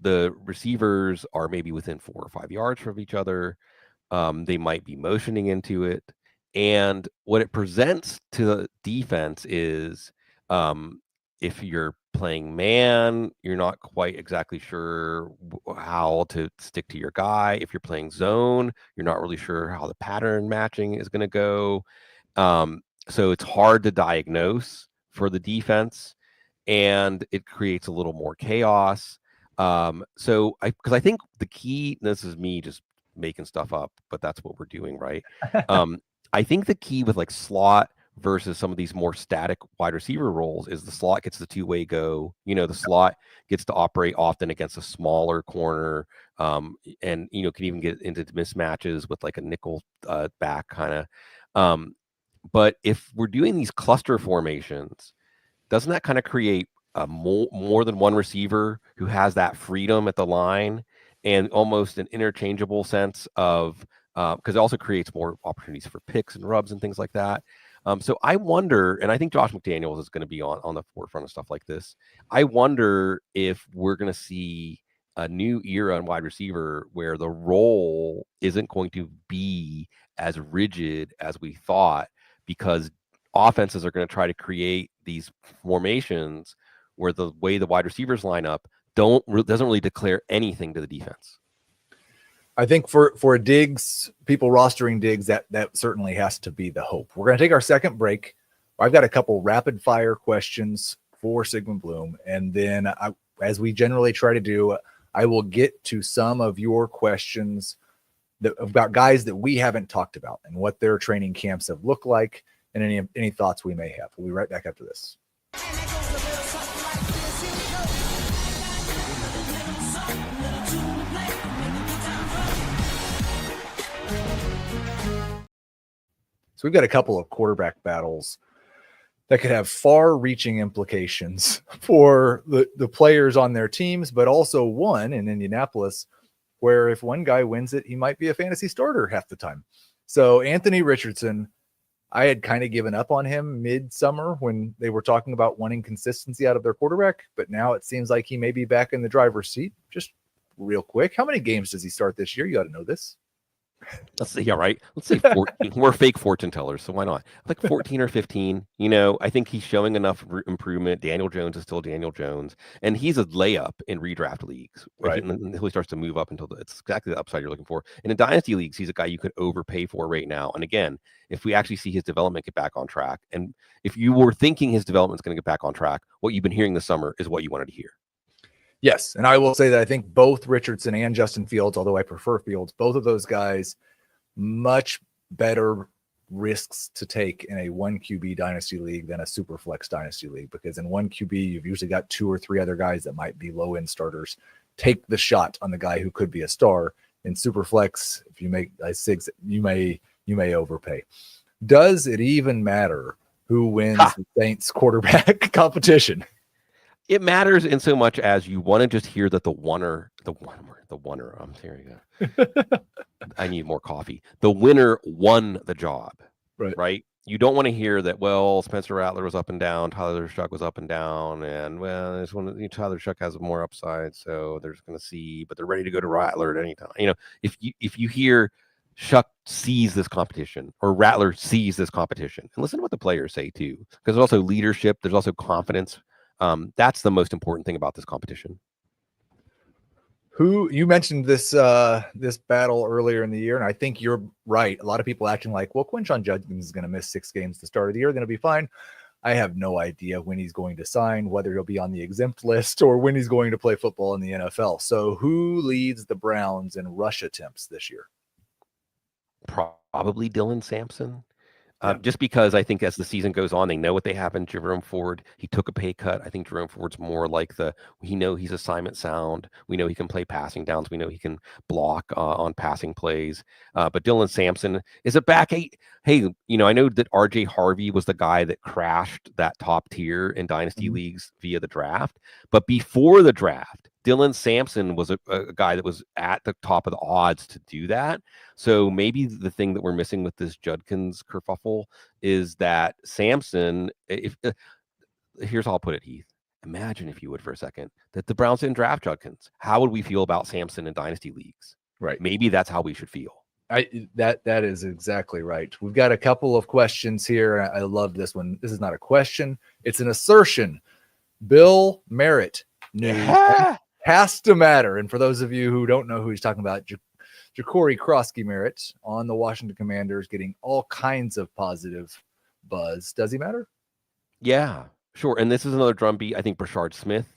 S2: the receivers are maybe within 4 or 5 yards from each other. They might be motioning into it, and what it presents to the defense is if you're playing man, you're not quite exactly sure how to stick to your guy. If you're playing zone, you're not really sure how the pattern matching is going to go. So it's hard to diagnose for the defense, and it creates a little more chaos. Because I think the key, this is me just making stuff up, but that's what we're doing, right? I think the key with like slot versus some of these more static wide receiver roles is the slot gets the two-way go. The slot gets to operate often against a smaller corner, and can even get into mismatches with like a nickel back kind of. But if we're doing these cluster formations, doesn't that kind of create more than one receiver who has that freedom at the line and almost an interchangeable sense of because it also creates more opportunities for picks and rubs and things like that. So I wonder, and I think Josh McDaniels is going to be on the forefront of stuff like this. I wonder if we're going to see a new era in wide receiver where the role isn't going to be as rigid as we thought, because offenses are going to try to create these formations where the way the wide receivers line up doesn't really declare anything to the defense.
S1: I think for Diggs, people rostering Diggs, that certainly has to be the hope. We're going to take our second break. I've got a couple rapid fire questions for Sigmund Bloom, and then as we generally try to do, I will get to some of your questions about guys that we haven't talked about and what their training camps have looked like, and any thoughts we may have. We'll be right back after this. So we've got a couple of quarterback battles that could have far-reaching implications for the players on their teams, but also one in Indianapolis where if one guy wins it, he might be a fantasy starter half the time. So Anthony Richardson, I had kind of given up on him mid-summer when they were talking about wanting consistency out of their quarterback, but now it seems like he may be back in the driver's seat. Just real quick, how many games does he start this year? You got to know this.
S2: Let's see. Yeah, right. Let's say 14. We're fake fortune tellers, so why not? Like 14 or 15. I think he's showing enough improvement. Daniel Jones is still Daniel Jones, and he's a layup in redraft leagues, right? Until he starts to move up it's exactly the upside you're looking for. And in dynasty leagues, he's a guy you could overpay for right now. And again, if we actually see his development get back on track, and if you were thinking his development's going to get back on track, what you've been hearing this summer is what you wanted to hear.
S1: Yes, and I will say that I think both Richardson and Justin Fields, although I prefer Fields, both of those guys, much better risks to take in a 1 QB dynasty league than a super flex dynasty league, because in 1 QB, you've usually got 2 or 3 other guys that might be low-end starters. Take the shot on the guy who could be a star. In super flex, if you make a 6, you may overpay. Does it even matter who wins the Saints quarterback competition?
S2: It matters in so much as you want to just hear that the winner, I'm sorry, I need more coffee. The winner won the job, right? You don't want to hear that, well, Spencer Rattler was up and down, Tyler Shuck was up and down, and well, this one, Tyler Shuck has more upside, so they're just going to see, but they're ready to go to Rattler at any time. If you hear Shuck sees this competition or Rattler sees this competition, and listen to what the players say too, because there's also leadership, there's also confidence. That's the most important thing about this competition.
S1: Who you mentioned this battle earlier in the year, and I think you're right. A lot of people acting like, well, Quinshon Judkins is going to miss 6 games at the start of the year, going to be fine. I have no idea when he's going to sign, whether he'll be on the exempt list or when he's going to play football in the NFL. So who leads the Browns in rush attempts this year?
S2: Probably Dylan Sampson. Just because I think as the season goes on, they know what they have in Jerome Ford. He took a pay cut. I think Jerome Ford's more like we know he's assignment sound. We know he can play passing downs. We know he can block on passing plays. But Dylan Sampson is a back eight. Hey, I know that RJ Harvey was the guy that crashed that top tier in dynasty leagues via the draft. But before the draft, Dylan Sampson was a guy that was at the top of the odds to do that. So maybe the thing that we're missing with this Judkins kerfuffle is that Sampson, here's how I'll put it, Heath. Imagine, if you would, for a second, that the Browns didn't draft Judkins. How would we feel about Sampson in dynasty leagues?
S1: Right.
S2: Maybe that's how we should feel.
S1: That is exactly right. We've got a couple of questions here. I love this one. This is not a question. It's an assertion. Bill Merritt news has to matter. And for those of you who don't know who he's talking about, Ja'Cory Krosky Merritt on the Washington Commanders getting all kinds of positive buzz. Does he matter?
S2: Yeah, sure. And this is another drumbeat. I think Brashard Smith,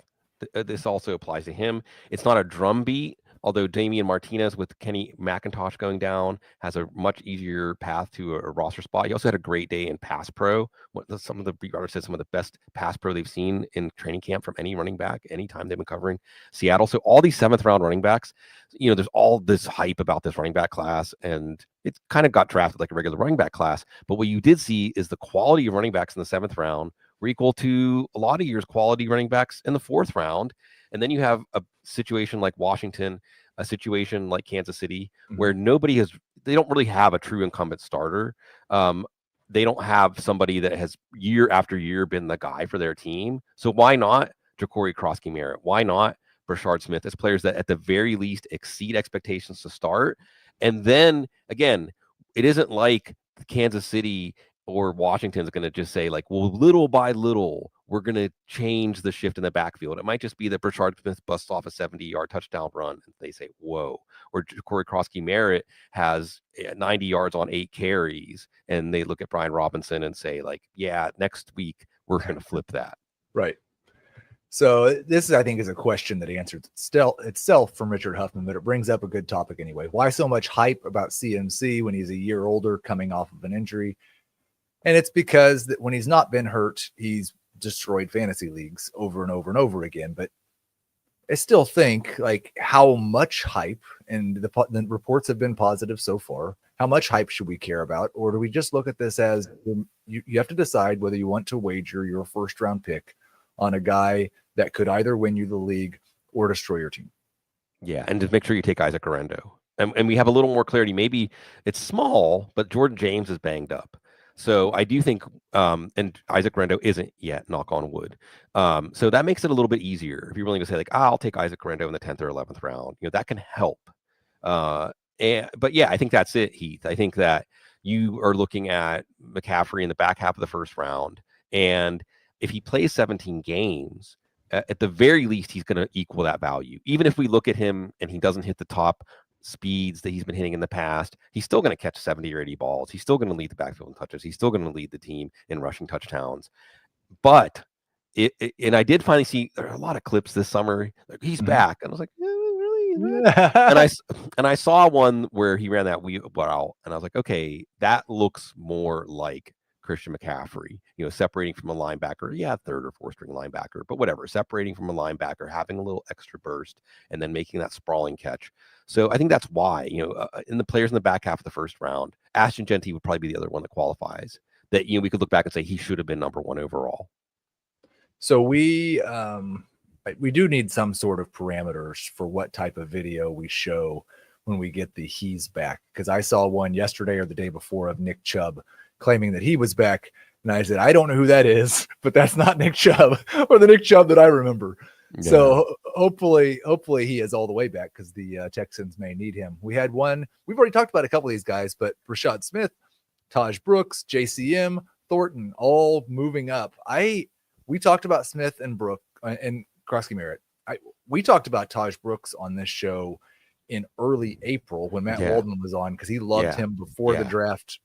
S2: this also applies to him. It's not a drumbeat, although Damian Martinez with Kenny McIntosh going down has a much easier path to a roster spot. He also had a great day in pass pro. Some of the beat writers said some of the best pass pro they've seen in training camp from any running back, anytime they've been covering Seattle. So all these 7th round running backs, there's all this hype about this running back class, and it kind of got drafted like a regular running back class. But what you did see is the quality of running backs in the 7th round were equal to a lot of years' quality running backs in the 4th round. And then you have a situation like Washington, a situation like Kansas City, where they don't really have a true incumbent starter. they don't have somebody that has year after year been the guy for their team. So why not Ja'Cory Krosky-Merritt? Why not Brashard Smith as players that at the very least exceed expectations to start? And then again, it isn't like Kansas City or Washington's going to just say like, well, little by little, we're going to change the shift in the backfield. It might just be that Brashard Smith busts off a 70-yard touchdown run and they say, whoa. Or Ja'Cory Krosky-Merritt has 90 yards on 8 carries and they look at Brian Robinson and say like, yeah, next week we're going to flip that.
S1: Right. So this, I think, is a question that answers itself from Richard Huffman, but it brings up a good topic anyway. Why so much hype about CMC when he's a year older coming off of an injury? And it's because that when he's not been hurt, he's destroyed fantasy leagues over and over and over again. But I still think like how much hype, and the reports have been positive so far, how much hype should we care about? Or do we just look at this as you have to decide whether you want to wager your first round pick on a guy that could either win you the league or destroy your team?
S2: Yeah, and just make sure you take Isaac Orendo. And we have a little more clarity. Maybe it's small, but Jordan James is banged up. So I do think, and Isaac Orendo isn't yet, knock on wood. So that makes it a little bit easier. If you're willing to say like, I'll take Isaac Orendo in the 10th or 11th round, that can help. But yeah, I think that's it, Heath. I think that you are looking at McCaffrey in the back half of the first round. And if he plays 17 games, at the very least, he's going to equal that value. Even if we look at him and he doesn't hit the top speeds that he's been hitting in the past, he's still going to catch 70 or 80 balls. He's still going to lead the backfield in touches. He's still going to lead the team in rushing touchdowns. But and I did finally see there are a lot of clips this summer. Like, he's back. And I was like, really? and I saw one where he ran that wheel out, and I was like, okay, that looks more like Christian McCaffrey, separating from a linebacker, third or fourth string linebacker, but whatever, separating from a linebacker, having a little extra burst, and then making that sprawling catch. So I think that's why, in the players in the back half of the first round, Ashton Jeanty would probably be the other one that qualifies, that, we could look back and say he should have been number 1 overall.
S1: So we do need some sort of parameters for what type of video we show when we get the he's back, because I saw one yesterday or the day before of Nick Chubb claiming that he was back. And I said, I don't know who that is, but that's not Nick Chubb or the Nick Chubb that I remember. Yeah. So hopefully he is all the way back, because the Texans may need him. We had one, we've already talked about a couple of these guys, but Rashad Smith, Taj Brooks, JCM, Thornton, all moving up. We talked about Smith and Brooke and Krosky-Merritt. We talked about Taj Brooks on this show in early April when Matt Waldman was on, because he loved him before the draft.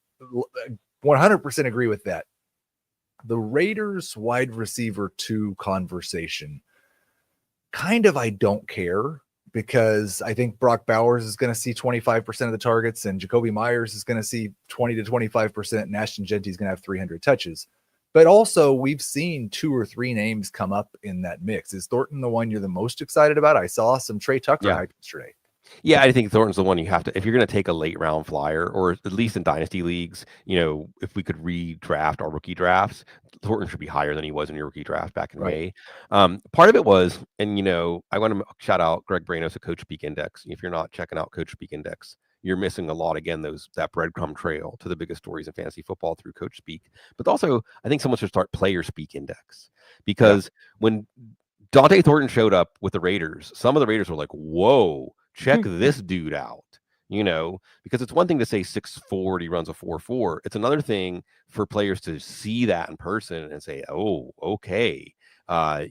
S1: 100% agree with that. The Raiders wide receiver 2 conversation, kind of, I don't care, because I think Brock Bowers is going to see 25% of the targets and Jacoby Myers is going to see 20 to 25%, and Ashton Jeanty is going to have 300 touches. But also, we've seen 2 or 3 names come up in that mix. Is Thornton the one you're the most excited about? I saw some Trey Tucker hype yesterday.
S2: Yeah, I think Thornton's the one you have to, if you're going to take a late round flyer, or at least in dynasty leagues, if we could redraft our rookie drafts, Thornton should be higher than he was in your rookie draft back in May. Part of it was, and I want to shout out Greg Branos at Coach Speak Index. If you're not checking out Coach Speak Index, you're missing a lot. Again, that breadcrumb trail to the biggest stories in fantasy football through Coach Speak. But also, I think someone should start Player Speak Index, because when Dante Thornton showed up with the Raiders, some of the Raiders were like, whoa, check this dude out, because it's one thing to say 6'4", he runs a 4.4. It's another thing for players to see that in person and say, oh, okay.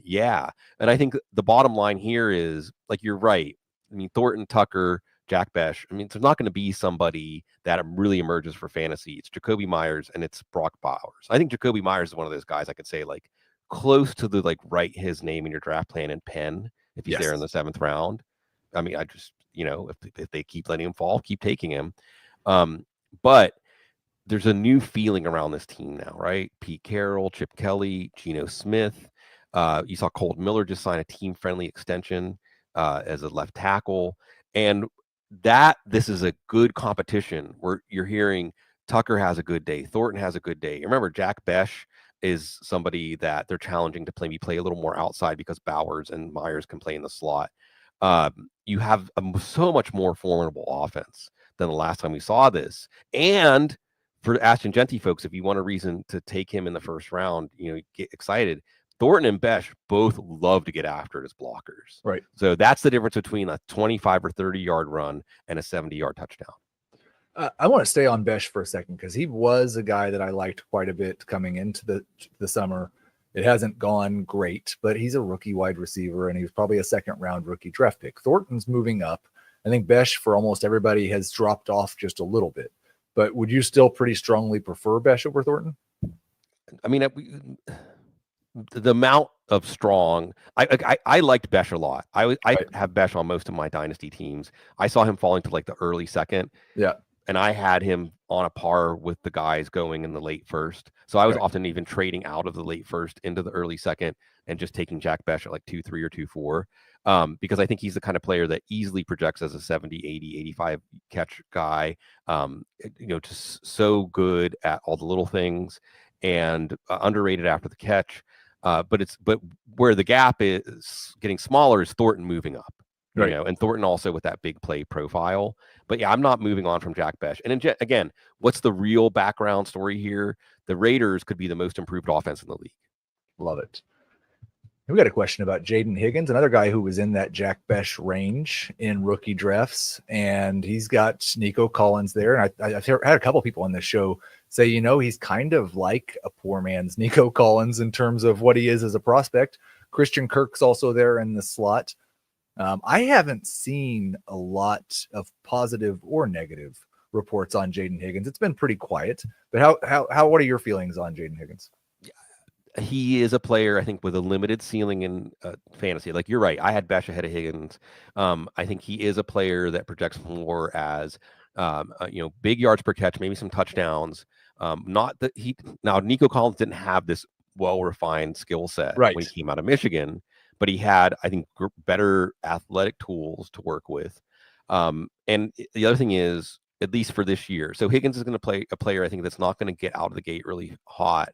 S2: Yeah. And I think the bottom line here is, like, you're right. I mean, Thornton, Tucker, Jack Besh. I mean, there's not going to be somebody that really emerges for fantasy. It's Jacoby Myers and it's Brock Bowers. I think Jacoby Myers is one of those guys I could say, like, close to the, like, write his name in your draft plan and pen if he's there in the 7th round. I mean, I just, if they keep letting him fall, keep taking him. But there's a new feeling around this team now, right? Pete Carroll, Chip Kelly, Geno Smith. You saw Colt Miller just sign a team-friendly extension as a left tackle. And this is a good competition where you're hearing Tucker has a good day, Thornton has a good day. Remember, Jack Besh is somebody that they're challenging to play a little more outside, because Bowers and Myers can play in the slot. You have a so much more formidable offense than the last time we saw this. And for Ashton Genty folks, if you want a reason to take him in the first round, get excited. Thornton and Besh both love to get after it as blockers.
S1: Right.
S2: So that's the difference between a 25 or 30-yard run and a 70-yard touchdown.
S1: I want to stay on Besh for a second because he was a guy that I liked quite a bit coming into the summer. It hasn't gone great, but he's a rookie wide receiver, and he was probably a second-round rookie draft pick. Thornton's moving up. I think Besh, for almost everybody, has dropped off just a little bit. But would you still pretty strongly prefer Besh over Thornton?
S2: I mean, the amount of strong, I liked Besh a lot. I have Besh on most of my dynasty teams. I saw him falling to like the early second.
S1: Yeah.
S2: And I had him on a par with the guys going in the late first. So I was often even trading out of the late first into the early second and just taking Jack Besh at like 2-3 or 2-4, because I think he's the kind of player that easily projects as a 70, 80, 85 catch guy. Just so good at all the little things and underrated after the catch. But where the gap is getting smaller is Thornton moving up. Right. And Thornton also with that big play profile. But yeah, I'm not moving on from Jack Besh. And again, what's the real background story here? The Raiders could be the most improved offense in the league.
S1: Love it. We got a question about Jaden Higgins, another guy who was in that Jack Besh range in rookie drafts, and he's got Nico Collins there. And I've had a couple people on this show say, he's kind of like a poor man's Nico Collins in terms of what he is as a prospect. Christian Kirk's also there in the slot. I haven't seen a lot of positive or negative reports on Jaden Higgins. It's been pretty quiet. But what are your feelings on Jaden Higgins?
S2: He is a player, I think, with a limited ceiling in fantasy. Like, you're right. I had Besh ahead of Higgins. I think he is a player that projects more as, big yards per catch, maybe some touchdowns. Now Nico Collins didn't have this well-refined skill set when he came out of Michigan. But he had, I think, better athletic tools to work with. And the other thing is, at least for this year, so Higgins is going to play a player, I think, that's not going to get out of the gate really hot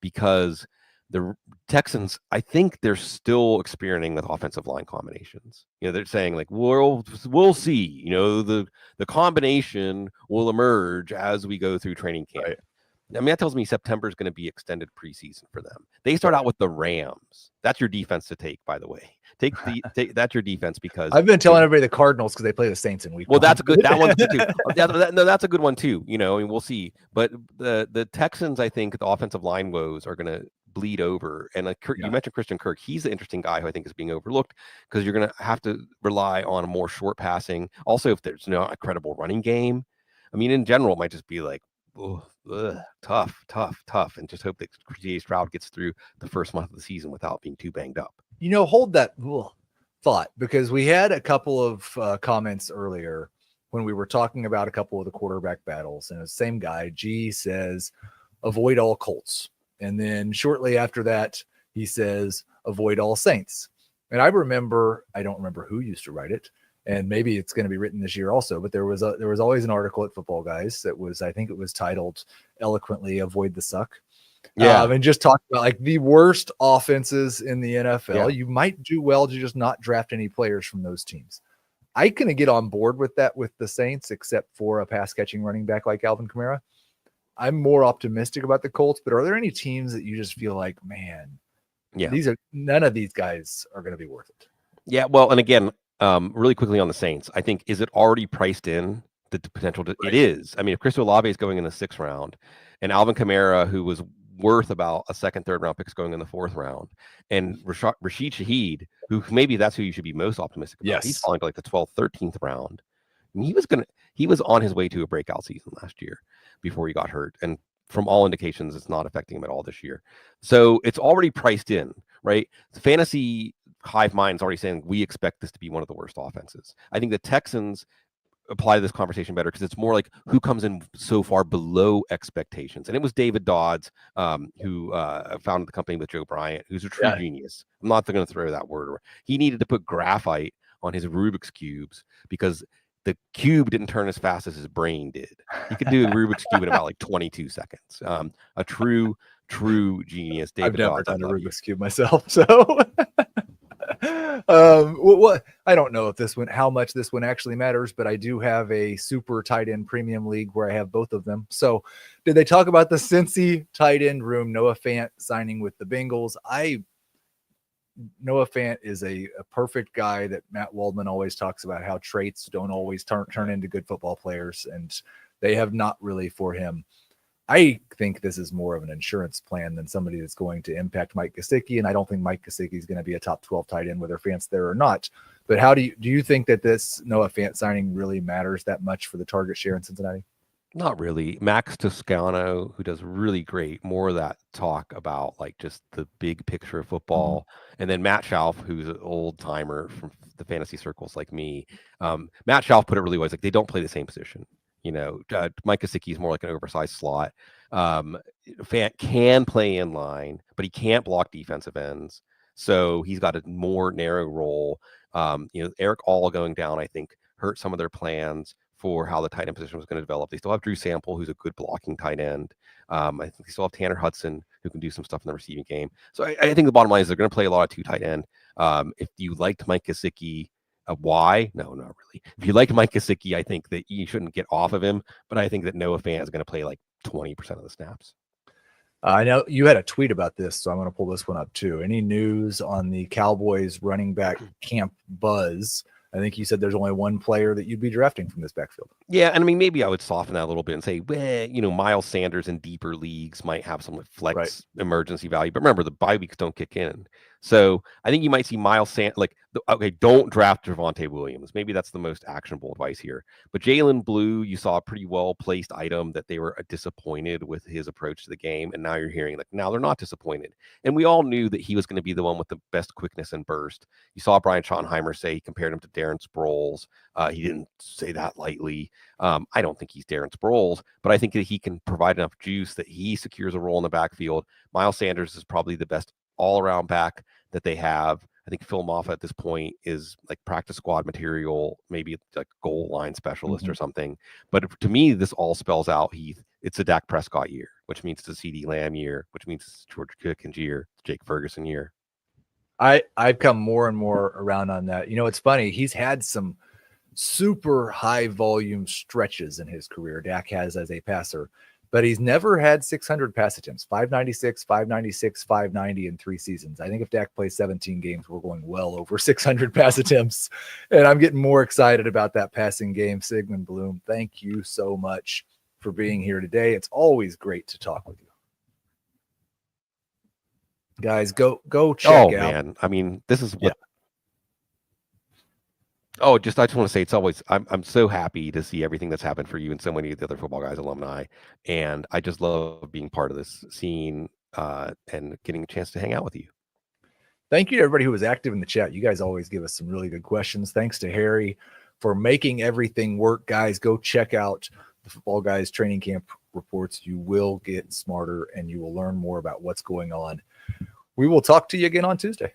S2: because the Texans, I think they're still experimenting with offensive line combinations. They're saying like, we'll see, the combination will emerge as we go through training camp. Right. I mean, that tells me September is going to be extended preseason for them. They start out with the Rams. That's your defense to take, by the way. That's your defense because
S1: I've been telling everybody the Cardinals because they play the Saints in week 1.
S2: That's a good. That one's good too. That's a good one too. And we'll see. But the Texans, I think, the offensive line woes are going to bleed over. And you mentioned Christian Kirk. He's the interesting guy who I think is being overlooked because you're going to have to rely on a more short passing. Also, if there's no a credible running game, I mean, in general, it might just be like, tough, and just hope that C.J. Stroud gets through the first month of the season without being too banged up.
S1: Hold that thought, because we had a couple of comments earlier when we were talking about a couple of the quarterback battles, and the same guy, G, says, avoid all Colts. And then shortly after that, he says, avoid all Saints. And I don't remember who used to write it, and maybe it's going to be written this year also, but there was always an article at Footballguys that was, I think it was titled eloquently, Avoid the Suck. Yeah. And just talk about like the worst offenses in the NFL. Yeah. You might do well to just not draft any players from those teams. I can get on board with that with the Saints, except for a pass catching running back like Alvin Kamara. I'm more optimistic about the Colts, but are there any teams that you just feel like, man, none of these guys are going to be worth it? Yeah.
S2: Well, and again, really quickly on the Saints, I think, is it already priced in the potential? It is. I mean, if Chris Olave is going in the 6th round and Alvin Kamara, who was worth about a 2nd, 3rd round picks going in the 4th round, and Rashid Shaheed, who maybe that's who you should be most optimistic about. Yes. He's falling to like the 12th, 13th round. And he was on his way to a breakout season last year before he got hurt. And from all indications, it's not affecting him at all this year. So it's already priced in, right? The fantasy hive mind is already saying we expect this to be one of the worst offenses. I think the Texans apply this conversation better because it's more like who comes in so far below expectations. And it was David Dodds, who founded the company with Joe Bryant, who's a true genius. I'm not going to throw that word around. He needed to put graphite on his Rubik's cubes because the cube didn't turn as fast as his brain did. He could do a Rubik's cube in about like 22 seconds. A true genius. David
S1: I've never
S2: Dodds,
S1: done a Rubik's cube myself, so What I don't know if how much this one actually matters, but I do have a super tight end premium league where I have both of them. So did they talk about the Cincy tight end room? Noah Fant signing with the Bengals. Noah Fant is a perfect guy that Matt Waldman always talks about, how traits don't always turn into good football players, and they have not really for him. I think this is more of an insurance plan than somebody that's going to impact Mike Gesicki, and I don't think Mike Gesicki is going to be a top 12 tight end, whether Fant's there or not. But how do you think that this Noah Fant signing really matters that much for the target share in Cincinnati?
S2: Not really. Max Toscano, who does really great, more of that talk about like just the big picture of football. And then Matt Schauf, who's an old timer from the fantasy circles like me. Matt Schauf put it really well. He's like, they don't play the same position. Mike Gesicki is more like an oversized slot. Fant can play in line, but he can't block defensive ends. So he's got a more narrow role. Eric All going down, I think, hurt some of their plans for how the tight end position was going to develop. They still have Drew Sample, who's a good blocking tight end. I think they still have Tanner Hudson, who can do some stuff in the receiving game. So I think the bottom line is they're going to play a lot of two tight end. If you liked Mike Gesicki, why? No, not really. If you liked Mike Gesicki, I think that you shouldn't get off of him, but I think that Noah Fant is going to play like 20% of the snaps.
S1: I know you had a tweet about this, so I'm going to pull this one up too. Any news on the Cowboys running back camp buzz? I think you said there's only one player that you'd be drafting from this backfield.
S2: Yeah, and I mean, maybe I would soften that a little bit and say, well, Miles Sanders in deeper leagues might have some flex emergency value. But remember, the bye weeks don't kick in. So I think you might see Miles Sanders, don't draft Javonte Williams. Maybe that's the most actionable advice here. But Jalen Blue, you saw a pretty well-placed item that they were disappointed with his approach to the game. And now you're hearing, now they're not disappointed. And we all knew that he was going to be the one with the best quickness and burst. You saw Brian Schottenheimer say he compared him to Darren Sproles. He didn't say that lightly. I don't think he's Darren Sproles, but I think that he can provide enough juice that he secures a role in the backfield. Miles Sanders is probably the best all-around back that they have. I think Phil Moffa at this point is like practice squad material, maybe like goal line specialist or something. But to me, this all spells out, Heath, it's a Dak Prescott year, which means it's a CeeDee Lamb year, which means it's George Pickens year, Jake Ferguson year.
S1: I've come more and more around on that. It's funny. He's had some super high volume stretches in his career. Dak has as a passer, but he's never had 600 pass attempts, 596, 590 in 3 seasons. I think if Dak plays 17 games, we're going well over 600 pass attempts. And I'm getting more excited about that passing game. Sigmund Bloom, thank you so much for being here today. It's always great to talk with you. Guys, go check out.
S2: Man. I mean, this is what I just want to say it's always I'm so happy to see everything that's happened for you and so many of the other Football Guys alumni. And I just love being part of this scene and getting a chance to hang out with you.
S1: Thank you to everybody who was active in the chat. You guys always give us some really good questions. Thanks to Harry for making everything work. Guys, go check out the Football Guys training camp reports. You will get smarter and you will learn more about what's going on. We will talk to you again on Tuesday.